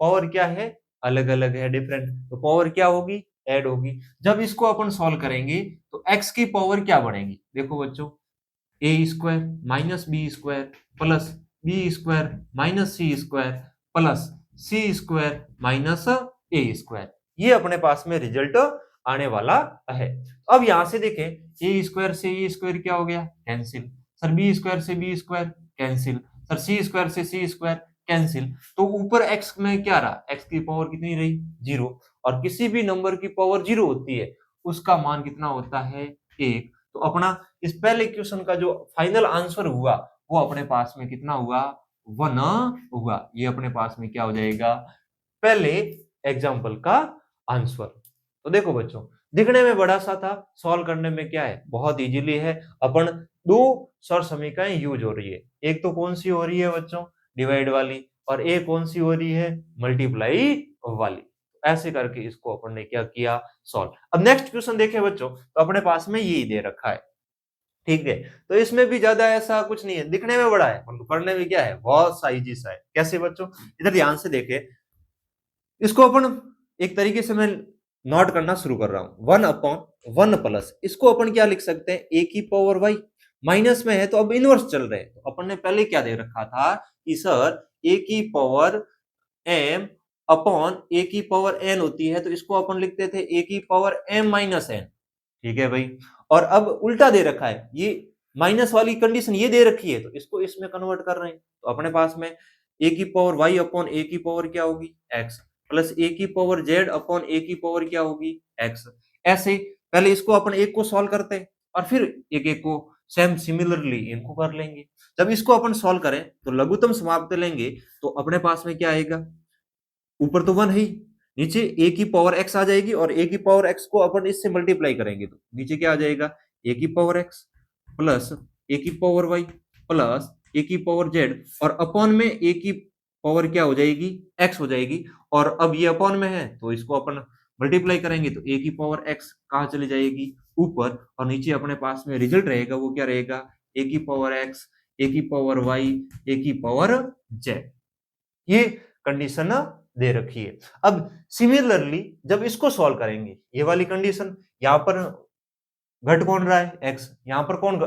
पावर क्या है, अलग अलग है, डिफरेंट, तो पावर क्या होगी, ऐड होगी। जब इसको अपन सॉल्व करेंगे तो x की पावर क्या बनेगी, देखो बच्चों, a square minus b square plus b square minus c square plus c square minus a square, ये अपने पास में रिजल्ट आने वाला है। अब यहां से देखें ए स्क्वायर से ए स्क्वायर क्या हो गया, कैंसिल, सर बी स्क्वायर से बी स्क्वायर कैंसिल, सर सी स्क्वायर से सी स्क्वायर कैंसिल, तो ऊपर x में क्या रहा, x की पावर कितनी रही, जीरो, और किसी भी नंबर की पावर जीरो होती है उसका मान कितना होता है, एक। तो अपना इस पहले क्वेश्चन का जो फाइनल आंसर हुआ वो अपने पास में कितना हुआ, 1 हुआ। ये अपने पास में क्या हो जाएगा, पहले एग्जाम्पल का आंसर। तो देखो बच्चों दिखने में बड़ा सा था, सॉल्व करने में क्या है, बहुत इजीली है। अपन दो सर समीकरण यूज हो रही है, एक तो कौन सी हो रही है बच्चों, डिवाइड वाली, और एक कौन सी हो रही है, मल्टीप्लाई वाली। ऐसे करके इसको अपन ने क्या किया, सॉल्व। अब नेक्स्ट क्वेश्चन देखें बच्चों तो अपने पास में यही दे रखा है, ठीक है, तो इसमें भी ज्यादा ऐसा कुछ नहीं है, दिखने में बड़ा है परंतु करने में क्या है, बहुत सा इजी सा है। कैसे बच्चों, इधर ध्यान से देखे, इसको अपन एक तरीके से मैं नोट करना शुरू कर रहा हूं, 1/1 प्लस, इसको अपन क्या लिख सकते हैं, ए की पावर वाई, माइनस में है तो अब इनवर्स चल रहे हैं, तो अपन ने पहले क्या दे रखा था कि सर ए की पावर एम अपॉन ए की पावर एन होती है, तो इसको अपन लिखते थे ए की पावर एम माइनस एन, ठीक है भाई। और अब उल्टा दे रखा है, ये माइनस वाली कंडीशन ये दे रखी है, तो इसको इसमें कन्वर्ट कर रहे हैं, तो अपने पास में ए की पावर वाई अपॉन ए की पावर क्या होगी एक्स, प्लस ए की पावर जेड अपॉन ए की पावर क्या होगी एक्स। ऐसे पहले इसको अपन एक को सॉल्व करते हैं और फिर एक एक को सेम सिमिलरली इनको कर लेंगे। जब इसको अपन सॉल्व करें तो लघुत्तम समाप्त लेंगे, तो अपने पास में क्या आएगा, ऊपर तो 1 है, नीचे ए की पावर एक्स आ जाएगी, और ए की पावर एक्स को अपन इससे मल्टीप्लाई करेंगे तो नीचे क्या आ जाएगा, ए की पावर एक्स प्लस ए की पावर वाई प्लस ए की पावर जेड, और अपॉन में ए की पावर क्या हो जाएगी एक्स हो जाएगी। और अब ये अपॉन में है तो इसको अपन मल्टीप्लाई करेंगे तो ए की पावर एक्स कहाँ चली जाएगी ऊपर, और नीचे अपने पास में रिजल्ट रहेगा वो क्या रहेगा, ए की पावर एक्स, ए की पावर वाई, ए की पावर जेड। ये कंडीशन दे रखी है। अब सिमिलरली जब इसको सॉल्व करेंगे, ये वाली कंडीशन, यहां पर घट कौन रहा है एक्स, यहां पर कौन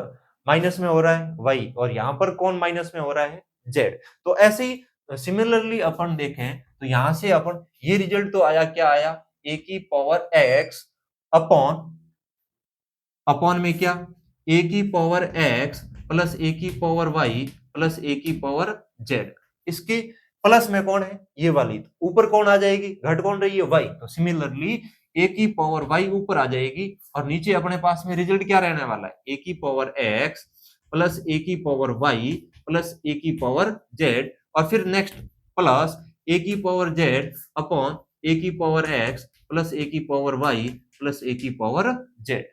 माइनस में हो रहा है वाई, और यहां पर कौन माइनस में हो रहा है जेड। तो ऐसे ही सिमिलरली अपन देखें तो यहां से अपन ये रिजल्ट तो आया, क्या आया, ए की पावर एक्स अपॉन अपॉन में क्या, ए की पावर एक्स प्लस ए की पावर वाई प्लस ए की पावर जेड। इसके प्लस में कौन है, ये वाली, तो ऊपर कौन आ जाएगी, घट कौन रही है वाई, तो सिमिलरली ए की पावर वाई ऊपर आ जाएगी, और नीचे अपने पास में रिजल्ट क्या रहने वाला है, ए की पावर एक्स प्लस ए की पावर वाई प्लस ए की पावर जेड, और फिर नेक्स्ट प्लस ए की पावर जेड अपॉन ए की पावर एक्स प्लस ए की पावर वाई प्लस ए की पावर जेड।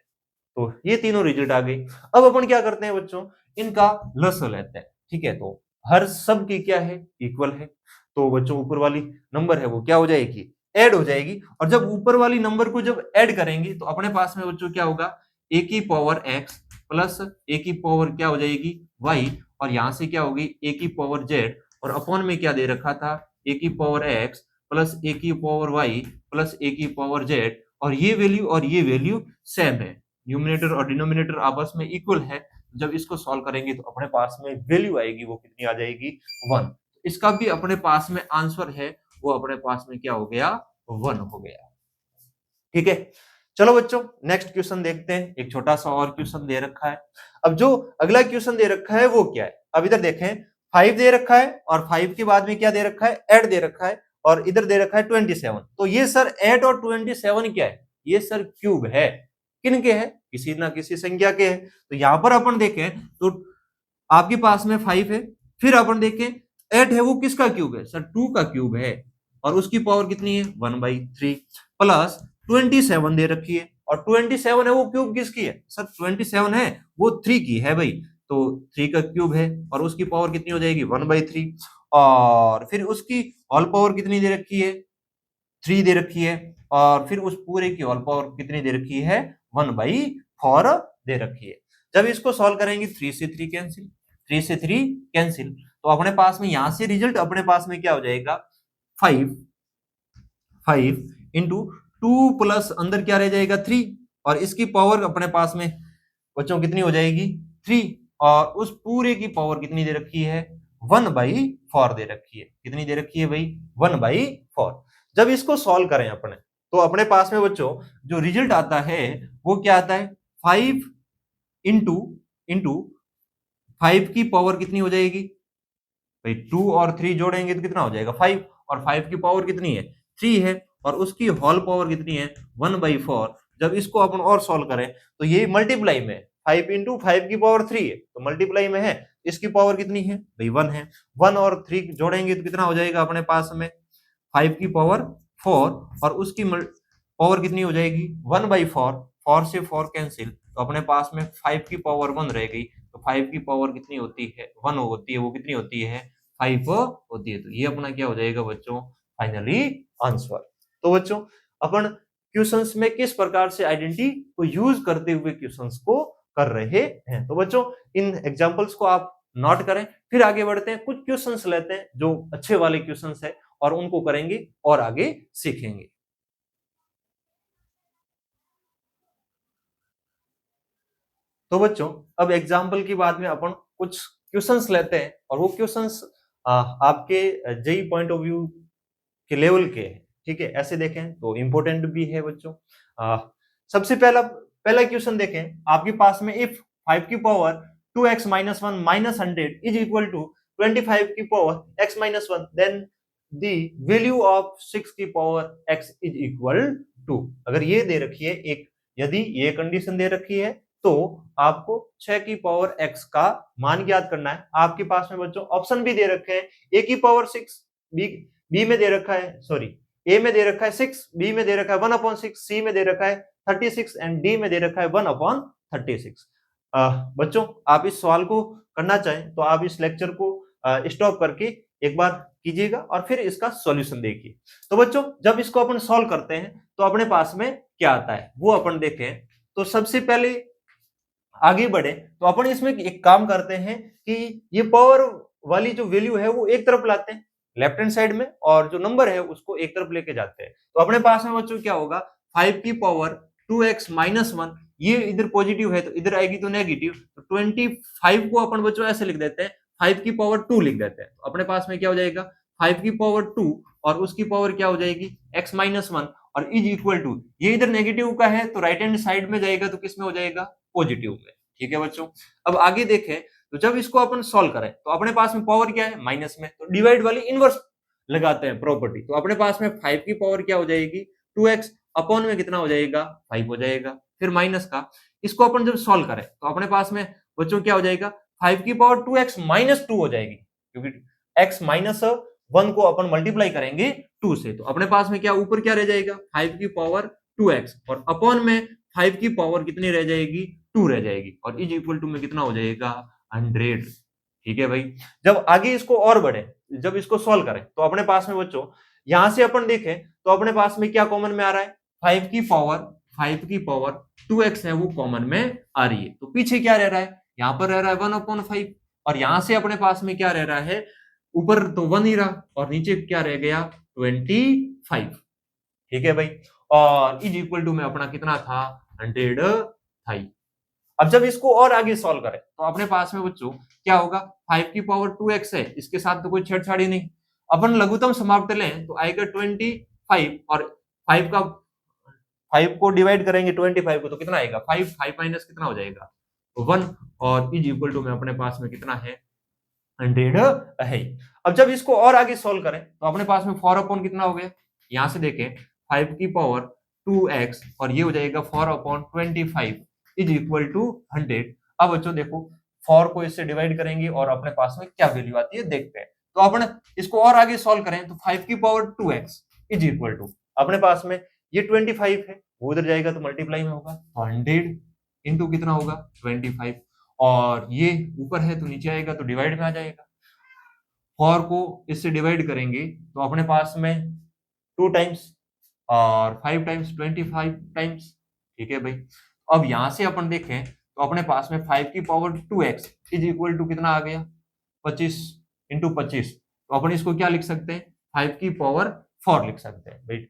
तो ये तीनों रिजल्ट आ गई। अब अपन क्या करते हैं बच्चों, इनका लस लेते हैं, ठीक है, तो हर सब की क्या है इक्वल है, तो बच्चों ऊपर वाली नंबर है वो क्या हो जाएगी ऐड हो जाएगी, और जब ऊपर वाली नंबर को जब ऐड करेंगे तो अपने पास में बच्चों क्या होगा, ए की पावर एक्स प्लस ए की पावर क्या हो जाएगी वाई, और यहां से क्या होगी ए की पावर जेड, और अपॉन में क्या दे रखा था, ए की पावर एक्स प्लस ए की पावर वाई प्लस ए की पावर जेड, और ये वैल्यू सेम है, न्यूमिनेटर और डिनोमिनेटर आपस में इक्वल है। जब इसको सॉल्व करेंगे तो अपने पास में वैल्यू आएगी वो कितनी आ जाएगी 1। इसका भी अपने पास में आंसर है वो अपने पास में क्या हो गया 1 हो गया। ठीक है, चलो बच्चों नेक्स्ट क्वेश्चन देखते हैं। एक छोटा सा और क्वेश्चन दे रखा है। अब जो अगला क्वेश्चन दे रखा है वो क्या है, अब इधर देखें 5 दे रखा है, और 5 के बाद में क्या दे रखा है 8 दे रखा है, और इधर दे रखा है 27। तो ये सर 8 और 27 क्या है, ये सर क्यूब है, किन के है, किसी ना किसी संख्या के है। तो यहां पर अपन देखें तो आपके पास में 5 है, फिर अपन देखें 8 है, वो किसका क्यूब है सर 2 का क्यूब है, और उसकी पावर कितनी है 1/3 प्लस 27 दे रखी है, और 27 है वो क्यूब किसकी है सर 27 है वो 3 की है भाई, तो 3 का क्यूब है, और उसकी पावर कितनी हो जाएगी 1/3, और फिर उसकी ऑल पावर कितनी दे रखी है 3 दे रखी है, और फिर उस पूरे की ऑल पावर कितनी दे रखी है 1/4 दे रखी है। जब इसको सॉल्व करेंगे 3 से 3 कैंसिल, 3 से 3 कैंसिल, तो अपने पास में यहां से रिजल्ट अपने पास में क्या हो जाएगा 5 इंटू 2 प्लस अंदर क्या रह जाएगा 3, और इसकी पावर अपने पास में बच्चों कितनी हो जाएगी 3, और उस पूरे की पावर कितनी दे रखी है 1/4 दे रखी है, कितनी दे रखी है भाई 1/4। जब इसको सॉल्व करें अपने तो अपने पास में बच्चों जो रिजल्ट आता है वो क्या आता है 5 इंटू इंटू 5 की पावर कितनी हो जाएगी भाई 2 और 3 जोड़ेंगे तो कितना हो जाएगा 5, और 5 की पावर कितनी है 3 है, और उसकी होल पावर कितनी है 1/4। जब इसको अपन और सॉल्व करें तो ये मल्टीप्लाई में 5 इंटू 5 की पावर 3 है, तो मल्टीप्लाई में है, इसकी पावर कितनी है भाई 1 है, 1 और 3 जोड़ेंगे तो कितना हो जाएगा अपने पास में 5 की पावर 4, और उसकी पावर कितनी हो जाएगी 1/4, 4 से 4 कैंसिल, तो अपने पास में 5 की पावर 1 रह गई, तो 5 की पावर कितनी होती है 1 होती है, वो कितनी होती है 5 होती है। तो ये अपना क्या हो जाएगा बच्चों फाइनली आंसर। तो बच्चों अपन क्वेश्चंस में किस प्रकार से आइडेंटिटी को यूज करते हुए क्वेश्चंस को कर रहे हैं, तो बच्चों इन एग्जांपल्स को आप नोट करें, फिर आगे बढ़ते हैं, कुछ क्वेश्चंस लेते हैं जो अच्छे वाले क्वेश्चंस है और उनको करेंगे और आगे सीखेंगे। तो बच्चों अब एग्जाम्पल की बाद में अपन कुछ क्वेश्चंस लेते हैं, और वो क्वेश्चंस आपके जेई पॉइंट ऑफ व्यू के लेवल के हैं, ठीक है, ऐसे देखें तो इंपॉर्टेंट भी है बच्चों। सबसे पहला पहला क्वेश्चन देखें, आपके पास में इफ 5 की power 2x minus 1 minus 100 is equal to 25 की power x minus 1, then the value of 6 की power x is equal to, अगर ये दे रखी है एक, यदि ये कंडीशन दे रखी है तो आपको 6 की पावर x का मान ज्ञात करना है। आपके पास में बच्चों ऑप्शन भी दे रखे हैं, a की पावर 6, b में दे रखा है, सॉरी a में दे रखा है 6, b में दे रखा है 1/6, c में दे रखा है 36 एंड d में दे रखा है 1/36। बच्चों आप इस सवाल को करना चाहें तो आप इस लेक्चर को स्टॉप करके एक बार कीजिएगा और फिर इसका सॉल्यूशन देखिए। तो बच्चों जब इसको अपन सॉल्व करते हैं तो अपने पास में क्या आता है वो अपन देखें। तो सबसे पहले आगे बढ़े तो अपन इसमें एक काम करते हैं कि ये पावर वाली जो वैल्यू है वो एक तरफ लाते हैं लेफ्ट हैंड साइड में, और जो नंबर है उसको एक तरफ लेके जाते हैं। तो अपने पास में बच्चों क्या होगा, 5 की पावर 2x माइनस 1, ये इधर पॉजिटिव है तो इधर आएगी तो नेगेटिव, तो 25 को अपन बच्चों ऐसे लिख देते हैं, 5 की पावर 2 लिख देते हैं। तो अपने पास में क्या हो जाएगा, 5 की पावर 2 और उसकी पावर क्या हो जाएगी x माइनस 1 और इज इक्वल टू, ये इधर नेगेटिव का है तो राइट हैंड साइड में जाएगा तो किस में हो जाएगा, पॉजिटिव में। ठीक है बच्चों, अब आगे देखें तो जब इसको अपन सॉल्व करें तो अपने पास में पावर क्या है, माइनस में, तो डिवाइड वाली इनवर्स लगाते हैं प्रॉपर्टी। तो अपने पास में 5 की पावर क्या हो जाएगी 2x, अपॉन में कितना हो जाएगा 5 हो जाएगा, फिर माइनस का, इसको अपन जब सॉल्व करें तो अपने पास में बच्चों क्या हो जाएगा, 5 की पावर 2x माइनस 2 हो जाएगी, क्योंकि x माइनस 1 को अपन मल्टीप्लाई करेंगे 2 से, तो अपने पास में क्या ऊपर क्या रह जाएगा 5 की पावर 2x और अपॉन में 5 की पावर कितनी रह जाएगी 2 रह जाएगी, और इज इक्वल टू में कितना हो जाएगा 100। ठीक है भाई, जब आगे इसको और बढ़े, जब इसको सॉल्व करें तो अपने पास में बच्चों यहां से अपन देखें तो अपने पास में क्या कॉमन में आ रहा है, 5 की पावर 2x है वो कॉमन में आ रही है, तो पीछे क्या रह रहा है, यहां पर रह रहा है 1/5, और यहां से अपने पास में क्या रह रहा है, ऊपर तो 1 ही रहा और नीचे क्या रह गया 25। ठीक है भाई, और इज इक्वल टू में अपना कितना था 100 था। अब जब इसको और आगे सॉल्व करें तो अपने पास में बच्चों क्या होगा, 5 की पावर 2x है, इसके साथ तो कोई छेड़छाड़ी नहीं, अपन लघुत्तम समाप्त लें तो आएगा 25, और 5 को डिवाइड करेंगे 25 को तो कितना आएगा 5 माइनस कितना हो जाएगा 1, और इज इक्वल टू में अपने पास में कितना है 100 है। अब जब इसको और आगे सॉल्व करें तो अपने पास में 4 अपॉन कितना हो गया, यहां से देखें 5 की पावर 2x और ये हो जाएगा 4/25 इज इक्वल टू 100। अब बच्चों देखो 4 को इससे डिवाइड करेंगे और अपने पास में क्या वैल्यू आती है देखते हैं। तो अपन इसको और आगे सॉल्व करें तो 5 की power 2x is equal to, अपने पास में ये 25 है वो उधर जाएगा तो मल्टीप्लाई में होगा, तो 100 इंटू कितना होगा 25, और ये ऊपर है तो नीचे आएगा तो डिवाइड में आ जाएगा। 4 को इससे डिवाइड करेंगे तो अपने पास में 2 टाइम्स और 5 टाइम्स 25 टाइम्स। ठीक है भाई, अब यहां से अपन देखें तो अपने पास में 5 की power 2x is equal to कितना आ गया 25 इंटू 25, तो अपन इसको क्या लिख सकते हैं 5 की पावर 4 लिख सकते हैं भाई।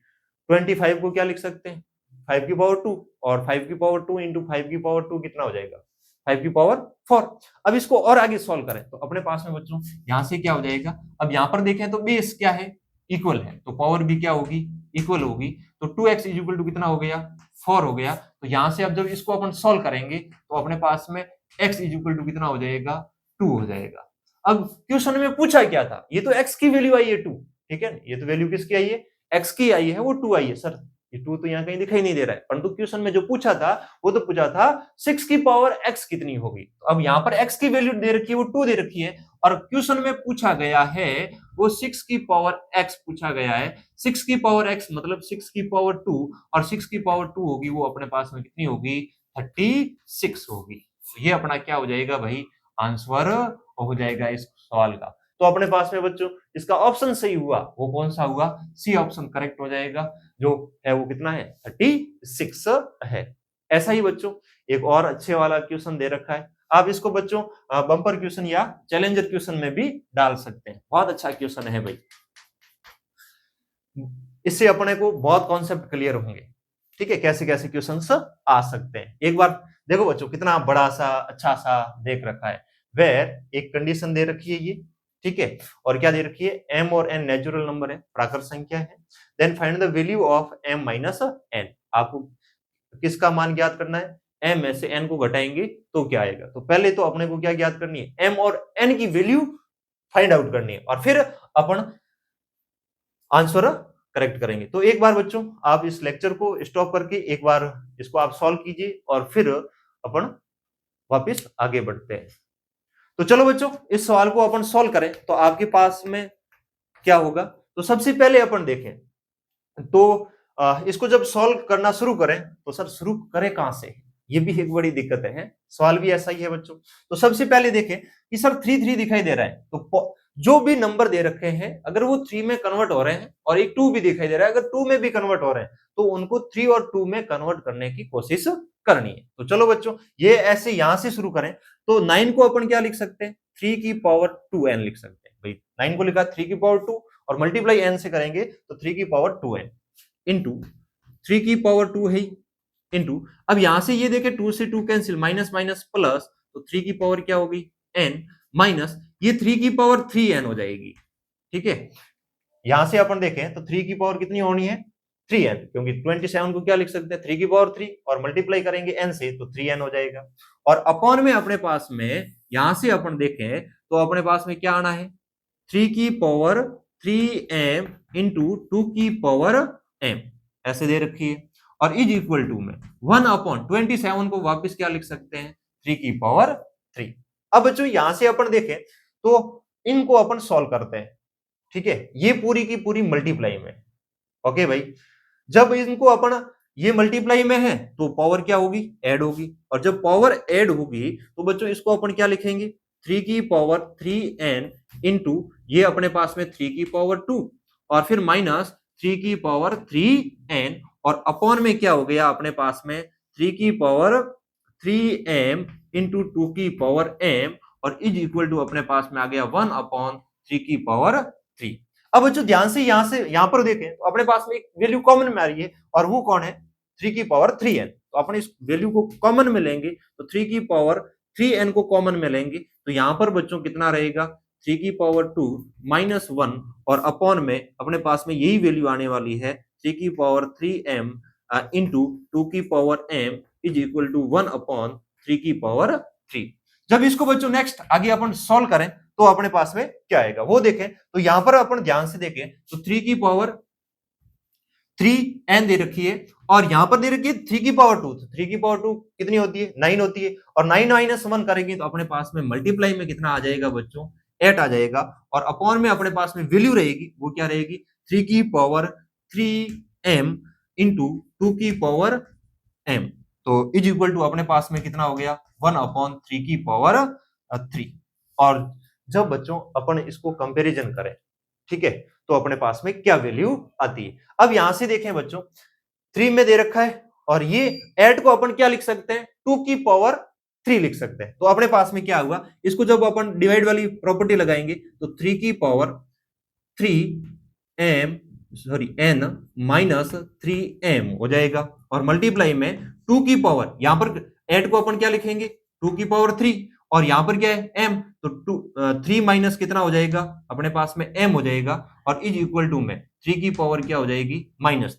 25 को क्या लिख सकते हैं 5 की पावर 2, और 5 की पावर 2 इंटू 5 की पावर 2 कितना हो जाएगा 5 की पावर 4। अब इसको और आगे सॉल्व करें तो अपने पास में बच्चों यहां से क्या हो जाएगा, अब यहां पर देखें तो बेस क्या है इक्वल है, तो पावर भी क्या होगी इक्वल होगी, तो 2x इज इक्वल टू कितना हो गया 4 हो गया। तो यहां से अब जब इसको अपन सॉल्व करेंगे तो अपने पास में x इज इक्वल टू कितना हो जाएगा 2 हो जाएगा। अब क्वेश्चन में पूछा क्या था, ये तो x की वैल्यू आई है 2, ठीक है, ये तो वैल्यू किसकी आई है x की आई है, वो 2 आई है। सर ये 2 तो यहाँ कहीं दिखाई नहीं दे रहा है, परंतु क्वेश्चन में जो पूछा था वो तो पूछा था 6 की पावर x कितनी होगी। तो अब यहाँ पर x की वैल्यू दे रखी है वो 2 दे रखी है, और क्वेश्चन में पूछा गया है वो 6 की पावर x पूछा गया है। 6 की पावर x मतलब 6 की पावर 2, और 6 की पावर 2 होगी वो अपने पास में कितनी होगी 36 होगी। तो ये अपना क्या हो जाएगा भाई आंसर हो जाएगा इस सवाल का। तो अपने पास में बच्चों इसका ऑप्शन सही हुआ, वो कौन सा हुआ, सी ऑप्शन करेक्ट हो जाएगा, जो है वो कितना है 36 है। ऐसा ही बच्चों एक और अच्छे वाला क्वेश्चन दे रखा है, आप इसको बच्चों बम्पर क्वेश्चन या चैलेंजर क्वेश्चन में भी डाल सकते हैं, बहुत अच्छा क्वेश्चन है भाई, इससे अपने को बहुत कॉन्सेप्ट क्लियर होंगे। ठीक है, कैसे कैसे क्वेश्चंस आ सकते हैं। एक बार देखो बच्चों कितना बड़ा सा अच्छा सा देख रखा है, वेर एक कंडीशन दे रखी है ये, ठीक है, और क्या दे रखी है m और n नेचुरल नंबर है, प्राकृत संख्या है, then find the value of m minus n, आपको किसका मान ज्ञात करना है m में से n को घटाएंगे तो क्या आएगा। तो पहले तो अपने को क्या ज्ञात करनी है, m और n की वैल्यू फाइंड आउट करनी है और फिर अपन आंसर करेक्ट करेंगे। तो एक बार बच्चों आप इस लेक्चर को स्टॉप करके एक बार इसको आप सॉल्व कीजिए और फिर अपन वापस आगे बढ़ते हैं। तो चलो बच्चों इस सवाल को अपन सॉल्व करें तो आपके पास में क्या होगा। तो सबसे पहले अपन देखें तो इसको जब सॉल्व करना शुरू करें तो सर शुरू करें कहां से, ये भी एक बड़ी दिक्कत है। सवाल भी ऐसा ही है बच्चों। तो सबसे पहले देखें कि सर 3 3 दिखाई दे रहा है, तो जो भी नंबर दे रखे हैं अगर वो 3 में कन्वर्ट हो रहे हैं और एक 2 भी दिखाई दे रहा है, अगर 2 में भी कन्वर्ट हो रहे हैं तो उनको 3 और 2 में कन्वर्ट करने की कोशिश करनी है। तो चलो बच्चों ये ऐसे यहां से शुरू करें तो 9 को अपन क्या लिख सकते हैं, 3 की पावर 2n लिख सकते हैं। भाई 9 को लिखा 3 की पावर 2 और मल्टीप्लाई n से करेंगे तो 3 की पावर 2n इंटू 3 की पावर 2 है इंटू, अब यहां से ये देखें 2 से 2 कैंसिल, माइनस माइनस प्लस, तो 3 की पावर क्या होगी n माइनस ये 3 की पावर 3n हो जाएगी। ठीक है, यहां से अपन देखें तो 3 की पावर कितनी होनी है 3n, क्योंकि 27 को क्या लिख सकते हैं 3 की पावर 3 और मल्टीप्लाई करेंगे n से तो 3n हो जाएगा। और अपॉन में अपने पास में यहां से अपन देखें तो अपने पास में क्या आना है 3 की पावर 3m इंटू 2 की पावर m ऐसे दे रखी है और इज इक्वल टू में 1/27 को वापस क्या लिख सकते हैं 3 की पावर 3। अब बच्चों यहां से अपन देखें तो इनको अपन सॉल्व करते हैं। ठीक है, ये पूरी की पूरी मल्टीप्लाई में। ओके भाई, जब इनको अपन ये मल्टीप्लाई में है तो पावर क्या होगी ऐड होगी, और जब पावर ऐड होगी तो बच्चों इसको अपन क्या लिखेंगे 3 की पावर 3n इंटू ये अपने पास में 3 की पावर 2 और फिर माइनस 3 की पावर 3n और अपॉन में क्या हो गया अपने पास में 3 की पावर 3m इंटू 2 की पावर m और इज इक्वल टू अपने पास में आ गया 1/3 की पावर 3। अब बच्चों ध्यान से यहां पर देखें तो अपने पास में एक वैल्यू कॉमन में आ रही है और वो कौन है 3 की पावर 3n। तो अपन इस वैल्यू को कॉमन में लेंगे तो 3 की पावर 3n को कॉमन में लेंगे तो यहां पर बच्चों कितना रहेगा 3 की पावर 2 माइनस 1 और अपॉन में अपने पास में यही वैल्यू आने वाली है 3 की पावर 3m इंटू 2 की power m is equal to 1/3 की पावर 3। जब इसको बच्चों नेक्स्ट आगे अपन सॉल्व करें तो अपने पास में क्या आएगा वो देखें। तो यहां पर अपन ध्यान से देखें तो 3 की पावर 3n दे रखी है और यहां पर दे रखी है 3 की पावर 2, तो 3 की पावर 2 कितनी होती है 9 होती है और 9 माइनस 1 करेंगे तो अपने पास में मल्टीप्लाई में कितना आ जाएगा बच्चों 8 आ जाएगा और अपॉन में अपने पास में वैल्यू रहेगी वो क्या रहेगी 3 की पावर 3m इंटू 2 की पावर m, तो इज इक्वल टू अपने पास में कितना हो गया 1/3 की पावर 3। और जब बच्चों अपन इसको कंपैरिजन करें ठीक है तो अपने पास में क्या वैल्यू आती है। अब यहां से देखें बच्चों 3 में दे रखा है और ये 8 को अपन क्या लिख सकते हैं 2 की पावर 3 लिख सकते हैं। तो अपने पास में क्या हुआ इसको जब अपन डिवाइड वाली प्रॉपर्टी लगाएंगे तो 3 की पावर 3n माइनस 3m हो जाएगा और मल्टीप्लाई में 2 की पावर यहां पर 8 को अपन क्या लिखेंगे 2 की पावर 3 और यहां पर क्या है m, तो 3 माइनस कितना हो जाएगा अपने पास में m हो जाएगा और इज इक्वल टू में 3 की पावर क्या हो जाएगी -3।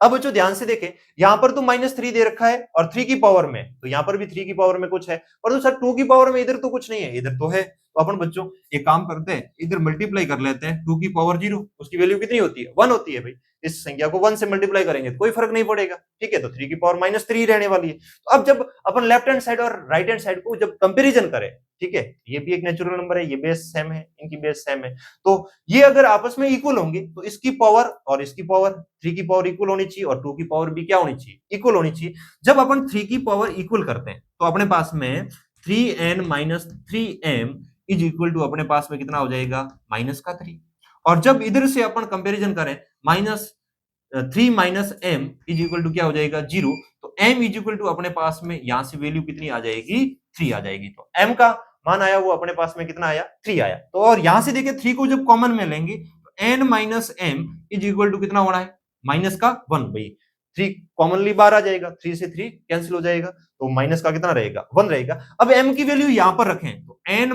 अब बच्चों ध्यान से देखें यहां पर तो -3 दे रखा है और 3 की पावर में, तो यहां पर भी 3 की पावर में कुछ है और तो सर 2 की पावर में इधर तो कुछ नहीं है, इधर तो है। तो अपन बच्चों एक काम करते हैं इधर मल्टीप्लाई कर लेते हैं 2 की पावर 0, उसकी वैल्यू कितनी होती है 1 होती है भाई, इस संख्या को 1 से मल्टीप्लाई करेंगे तो कोई फर्क नहीं पड़ेगा। ठीक है, तो 3 की पावर -3 रहने वाली है। तो अब जब अपन लेफ्ट हैंड साइड और राइट हैंड साइड को जब कंपैरिजन करें ठीक है, ये भी एक नेचुरल नंबर है, ये बेस सेम है, इनकी बेस सेम है, तो ये अगर आपस में इक्वल होंगे तो इसकी पावर और इसकी पावर 3 की पावर इक्वल होनी चाहिए और 2 की पावर भी क्या होनी चाहिए इक्वल होनी चाहिए। जब अपन 3 की पावर इक्वल करते हैं तो अपने पास में 3n minus 3m is equal to अपने पास में कितना हो जाएगा -3। और जब इधर से अपन कंपैरिजन करें -3 minus m is equal to क्या हो जाएगा 0, तो m इज इक्वल टू अपने पास में यहां से वैल्यू कितनी आ जाएगी 3 आ जाएगी। तो m का मान आया वो अपने पास में कितना आया 3 आया। तो और यहां से देखिए 3 को जब कॉमन में लेंगे तो n minus m is equal to कितना होना है माइनस का 1 भाई, 3 कॉमनली बाहर आ जाएगा, 3 से 3 कैंसिल हो जाएगा तो माइनस का कितना रहेगा 1 रहेगा। अब m की वैल्यू यहां पर रखें तो n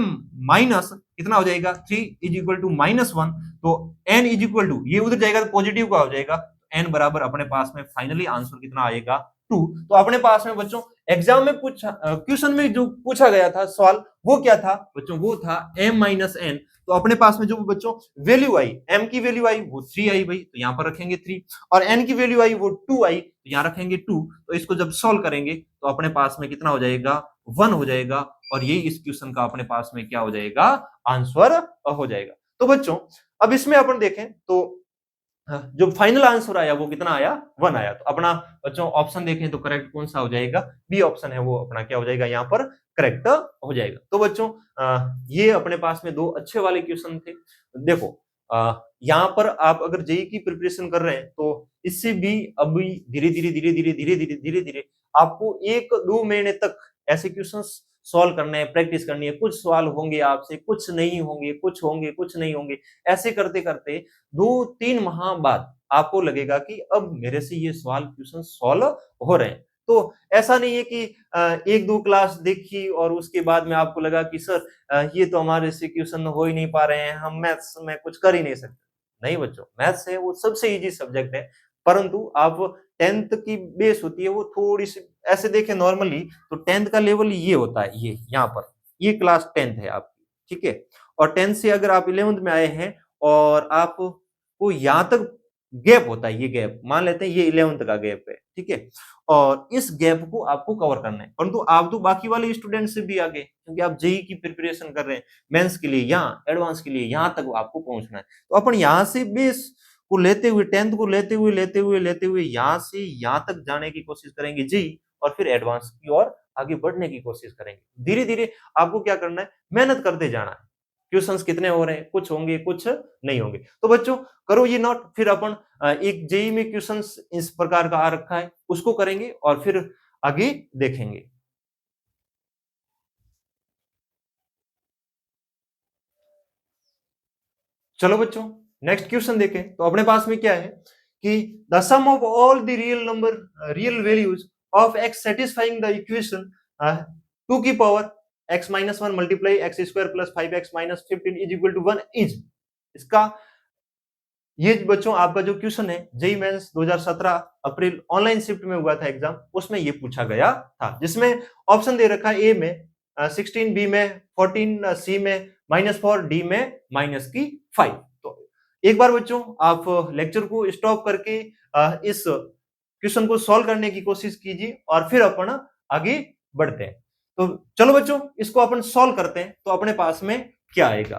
माइनस कितना हो जाएगा 3 इज इक्वल टू -1, तो n इज इक्वल टू ये उधर जाएगा तो पॉजिटिव का हो जाएगा, n बराबर अपने पास में फाइनली आंसर कितना आएगा 2। तो अपने पास में बच्चों एग्जाम में क्वेश्चन में जो पूछा गया था सवाल वो क्या था बच्चों, वो था m माइनस एन। तो अपने पास में जो बच्चों वैल्यू आई, m की वैल्यू आई वो 3 आई भाई, तो यहाँ पर रखेंगे 3, और n की वैल्यू आई वो 2 आई, तो यहाँ रखेंगे 2। तो इसको जब सॉल्व करेंगे तो अपने पास में कितना हो जाएगा, 1 हो जाएगा, और ये इस क्वेश्चन का अपने पास में क्या हो जाएगा, आंसर हो जाएगा। तो बच्चों अब इसमें अपन देखें तो जो फाइनल आंसर आया वो कितना आया, 1 आया। तो अपना बच्चों ऑप्शन देखें तो करेक्ट कौन सा हो जाएगा, बी ऑप्शन है वो अपना क्या हो जाएगा, यहाँ पर करेक्ट हो जाएगा। तो बच्चों ये अपने पास में 2 अच्छे वाले क्वेश्चन थे। देखो यहाँ पर आप अगर जेई की प्रिपरेशन कर रहे हैं तो इससे भी अभी धीरे धीरे धीरे धीरे धीरे धीरे धीरे धीरे आपको 1-2 महीने तक ऐसे क्वेश्चन सॉल्व करने हैं, प्रैक्टिस करनी है। कुछ सवाल होंगे आपसे, कुछ नहीं होंगे, कुछ होंगे, कुछ नहीं होंगे। ऐसे करते करते 2-3 माह बाद आपको लगेगा कि अब मेरे से ये सवाल क्वेश्चन सॉल्व हो रहे हैं। तो ऐसा नहीं है कि 1-2 क्लास देखी और उसके बाद में आपको लगा कि सर ये तो हमारे से क्वेश्चन हो ही नहीं पा रहे हैं, हम मैथ्स में कुछ कर ही नहीं सकते। नहीं बच्चों, मैथ्स है वो सबसे इजी सब्जेक्ट है, परंतु आप 10th की बेस होती है वो थोड़ी सी ऐसे देखें नॉर्मली तो 10th का लेवल ये होता है, ये यहाँ पर ये क्लास 10th है आपकी, ठीक है। और 10th से अगर आप 11th में आए हैं और आपको यहाँ तक गैप होता है, ये गैप मान लेते हैं ये 11th का गैप है, ठीक है, और इस गैप को आपको कवर करना है। परंतु आप तो बाकी वाले स्टूडेंट से भी आगे, क्योंकि आप जेई की प्रिपरेशन कर रहे हैं, मेंस के लिए यहाँ एडवांस के लिए यहाँ तक आपको पहुंचना है। तो अपन यहाँ से बेस को लेते हुए 10th को लेते हुए यहाँ से यहाँ तक जाने की कोशिश करेंगे जेई, और फिर एडवांस की ओर आगे बढ़ने की कोशिश करेंगे। धीरे धीरे आपको क्या करना है, मेहनत करते जाना है। क्वेश्चंस कितने हो रहे हैं, कुछ होंगे कुछ नहीं होंगे। तो बच्चों करो ये नोट, फिर अपन एक जेई में क्वेश्चंस इस प्रकार का आ रखा है उसको करेंगे और फिर आगे देखेंगे। चलो बच्चों नेक्स्ट क्वेश्चन देखें। तो अपने पास में क्या है कि the sum of all the real values of x satisfying the equation 2 की power x minus 1 multiply x square plus 5x minus 15 is equal to 1 is. इसका ये बच्चों आपका जो क्वेश्चन है JEE Mains 2017 April online shift में हुआ था एग्जाम, उसमें ये पूछा गया था, जिसमें ऑप्शन दे रखा है ए में 16, बी में 14, सी में -4, डी में -5। तो एक बार बच्चों आप लेक्चर को स्टॉप करके इस क्वेश्चन को सॉल्व करने की कोशिश कीजिए और फिर अपन आगे बढ़ते हैं। तो चलो बच्चों इसको अपन सॉल्व करते हैं। तो अपने पास में क्या आएगा,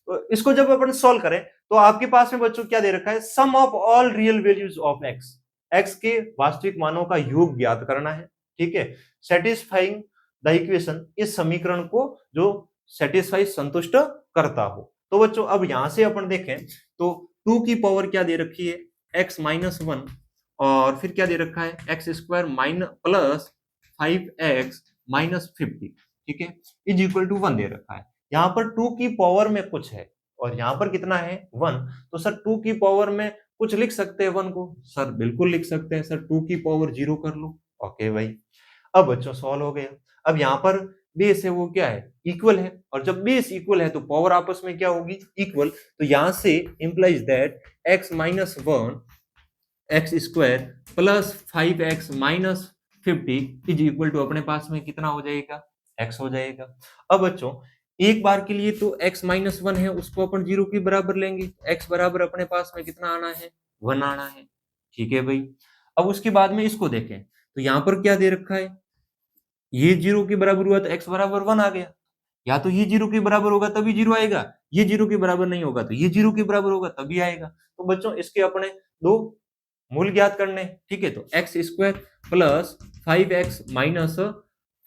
तो इसको जब अपन सॉल्व करें तो आपके पास में बच्चों क्या दे रखा है, sum of all real values of x, x के वास्तविक मानों का योग ज्ञात करना है, ठीक है, सेटिस्फाइंग द इक्वेशन, इस समीकरण को जो सेटिस्फाई संतुष्ट करता हो। तो बच्चों अब यहां से अपन देखें तो 2 की पावर क्या दे रखी है, x माइनस 1, और फिर क्या दे रखा है x square plus 5x minus 50, ठीक है, इज इक्वल टू 1 दे रखा है। यहाँ पर 2 की पावर में कुछ है और यहाँ पर कितना है 1, तो सर 2 की पावर में कुछ लिख सकते हैं 1 को, सर बिल्कुल लिख सकते हैं सर, 2 की पावर 0 कर लो। ओके भाई, अब बच्चों सॉल्व हो गया। अब यहाँ पर बेस है वो क्या है, इक्वल है, और जब बेस इक्वल है तो पावर आपस में क्या होगी, इक्वल। तो यहाँ से implies that x minus 1 x square plus 5x minus 50 is equal to अपने पास में कितना हो जाएगा, x हो जाएगा। अब बच्चों एक बार के लिए तो x माइनस 1 है उसको अपन 0 के बराबर लेंगे, x बराबर अपने पास में कितना आना है, 1 आना है, ठीक है भाई। अब उसके बाद में इसको देखें तो यहाँ पर क्या दे रखा है, ये 0 के बराबर हुआ तो x बराबर 1 आ गया, या तो ये 0 के बराबर होगा तभी 0 आएगा, ये 0 के बराबर नहीं होगा तो ये 0 के बराबर होगा तभी आएगा। तो बच्चों इसके अपने दो मूल ज्ञात करने, ठीक है, तो x square plus 5x minus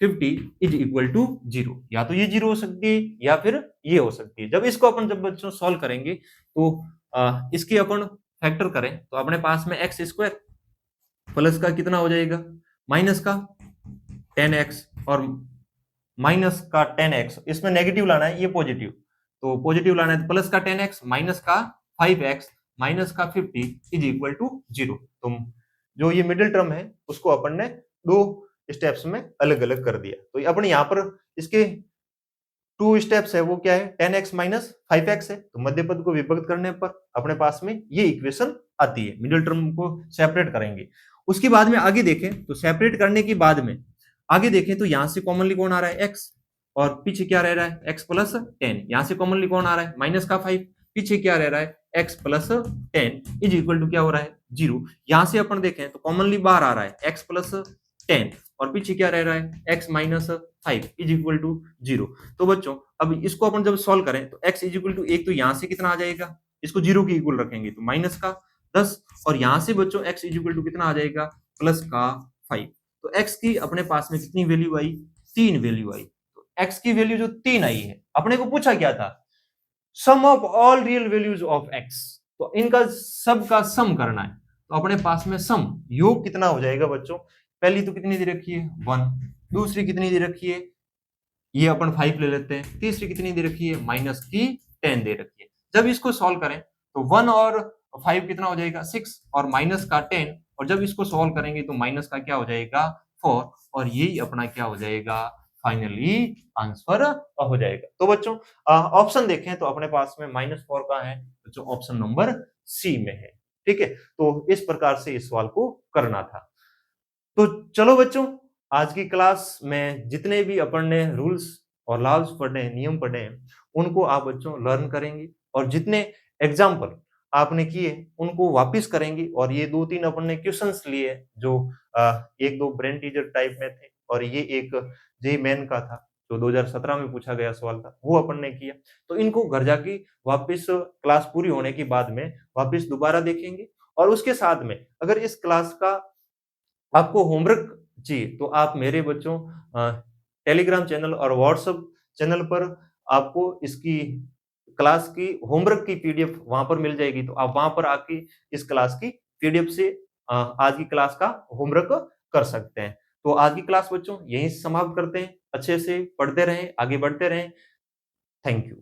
50 is equal to 0, या तो ये 0 हो सकती है या फिर ये हो सकती है। जब इसको अपन जब बच्चों सॉल्व करेंगे तो इसके अपन फैक्टर करें तो अपने पास में एक्स स्क्वायर प्लस का कितना हो जाएगा, माइनस का 10x और माइनस का 10x, इसमें नेगेटिव लाना है, ये पॉजिटिव, तो पॉजिटिव लाना है तो प्लस का 10x माइनस का 5x माइनस का 50 इज इक्वल टू 0। तो जो ये मिडिल टर्म है उसको अपन ने दो स्टेप्स में अलग अलग कर दिया। तो अपन यहाँ पर इसके 2 स्टेप्स है वो क्या है, 10x माइनस 5x है, तो मध्य पद को विभक्त करने पर अपने पास में ये इक्वेशन आती है, मिडिल टर्म को सेपरेट करेंगे। उसके बाद में आगे देखें तो सेपरेट करने के बाद में आगे देखें तो यहां से कॉमनली कौन आ रहा है x, और पीछे क्या रह रहा है x प्लस 10। यहां से कॉमनली कौन आ रहा है माइनस का 5, पीछे क्या रह रहा है x plus 10 is equal to क्या हो रहा है 0। यहां से अपन देखें तो कॉमनली बाहर आ रहा है x प्लस 10 और पीछे क्या रह रहा है x minus 5 is equal to 0। तो बच्चों अब इसको अपन जब सॉल्व करें तो x इज इक्वल टू एक तो यहां से कितना आ जाएगा, इसको 0 के इक्वल रखेंगे तो माइनस का 10, और यहां से बच्चों x इज इक्वल टू कितना आ जाएगा प्लस का 5। तो x की अपने पास में कितनी वैल्यू आई, 3 वैल्यू आई। तो x की वैल्यू जो 3 आई है, अपने को पूछा क्या था sum of all real values of x, तो इनका सब का सम करना है। तो अपने पास में सम योग कितना हो जाएगा बच्चों, पहली तो कितनी दे रखी है 1, दूसरी कितनी दे रखी है ये अपन 5 ले लेते हैं, तीसरी कितनी दे रखी है माइनस की 10 दे रखी है। जब इसको सॉल्व करें तो 1 और 5 कितना हो जाएगा 6 और माइनस का 10, और जब इसको सॉल्व करेंगे तो माइनस का क्या हो जाएगा 4, और यही अपना क्या हो जाएगा फाइनली आंसर हो जाएगा। तो बच्चों ऑप्शन देखें तो अपने पास में -4 का है बच्चों, ऑप्शन नंबर सी में है। ठीक है, तो इस प्रकार से इस सवाल को करना था। तो चलो बच्चों, आज की क्लास में जितने भी अपन ने रूल्स और लॉज पढ़े हैं, नियम पढ़े हैं, उनको आप बच्चों लर्न करेंगे, और जितने एग्जाम्पल आपने किए उनको वापस करेंगे। और ये 2-3 अपन ने क्वेश्चंस लिए जो एक दो ब्रेन टीजर टाइप में थे, और ये एक जेईई मेन का था जो 2017 में पूछा गया सवाल था, वो अपन ने किया। तो इनको घर जाके वापस क्लास पूरी होने के बाद में वापस दोबारा देखेंगे। और उसके साथ में अगर इस क्लास का आपको होमवर्क चाहिए तो आप मेरे बच्चों टेलीग्राम चैनल और व्हाट्सएप चैनल पर आपको इसकी क्लास की होमवर्क की पीडीएफ वहां पर मिल जाएगी। तो आप वहां पर आके इस क्लास की पीडीएफ से आज की क्लास का होमवर्क कर सकते हैं। तो आज की क्लास बच्चों यहीं समाप्त करते हैं। अच्छे से पढ़ते रहें, आगे बढ़ते रहें। Thank you.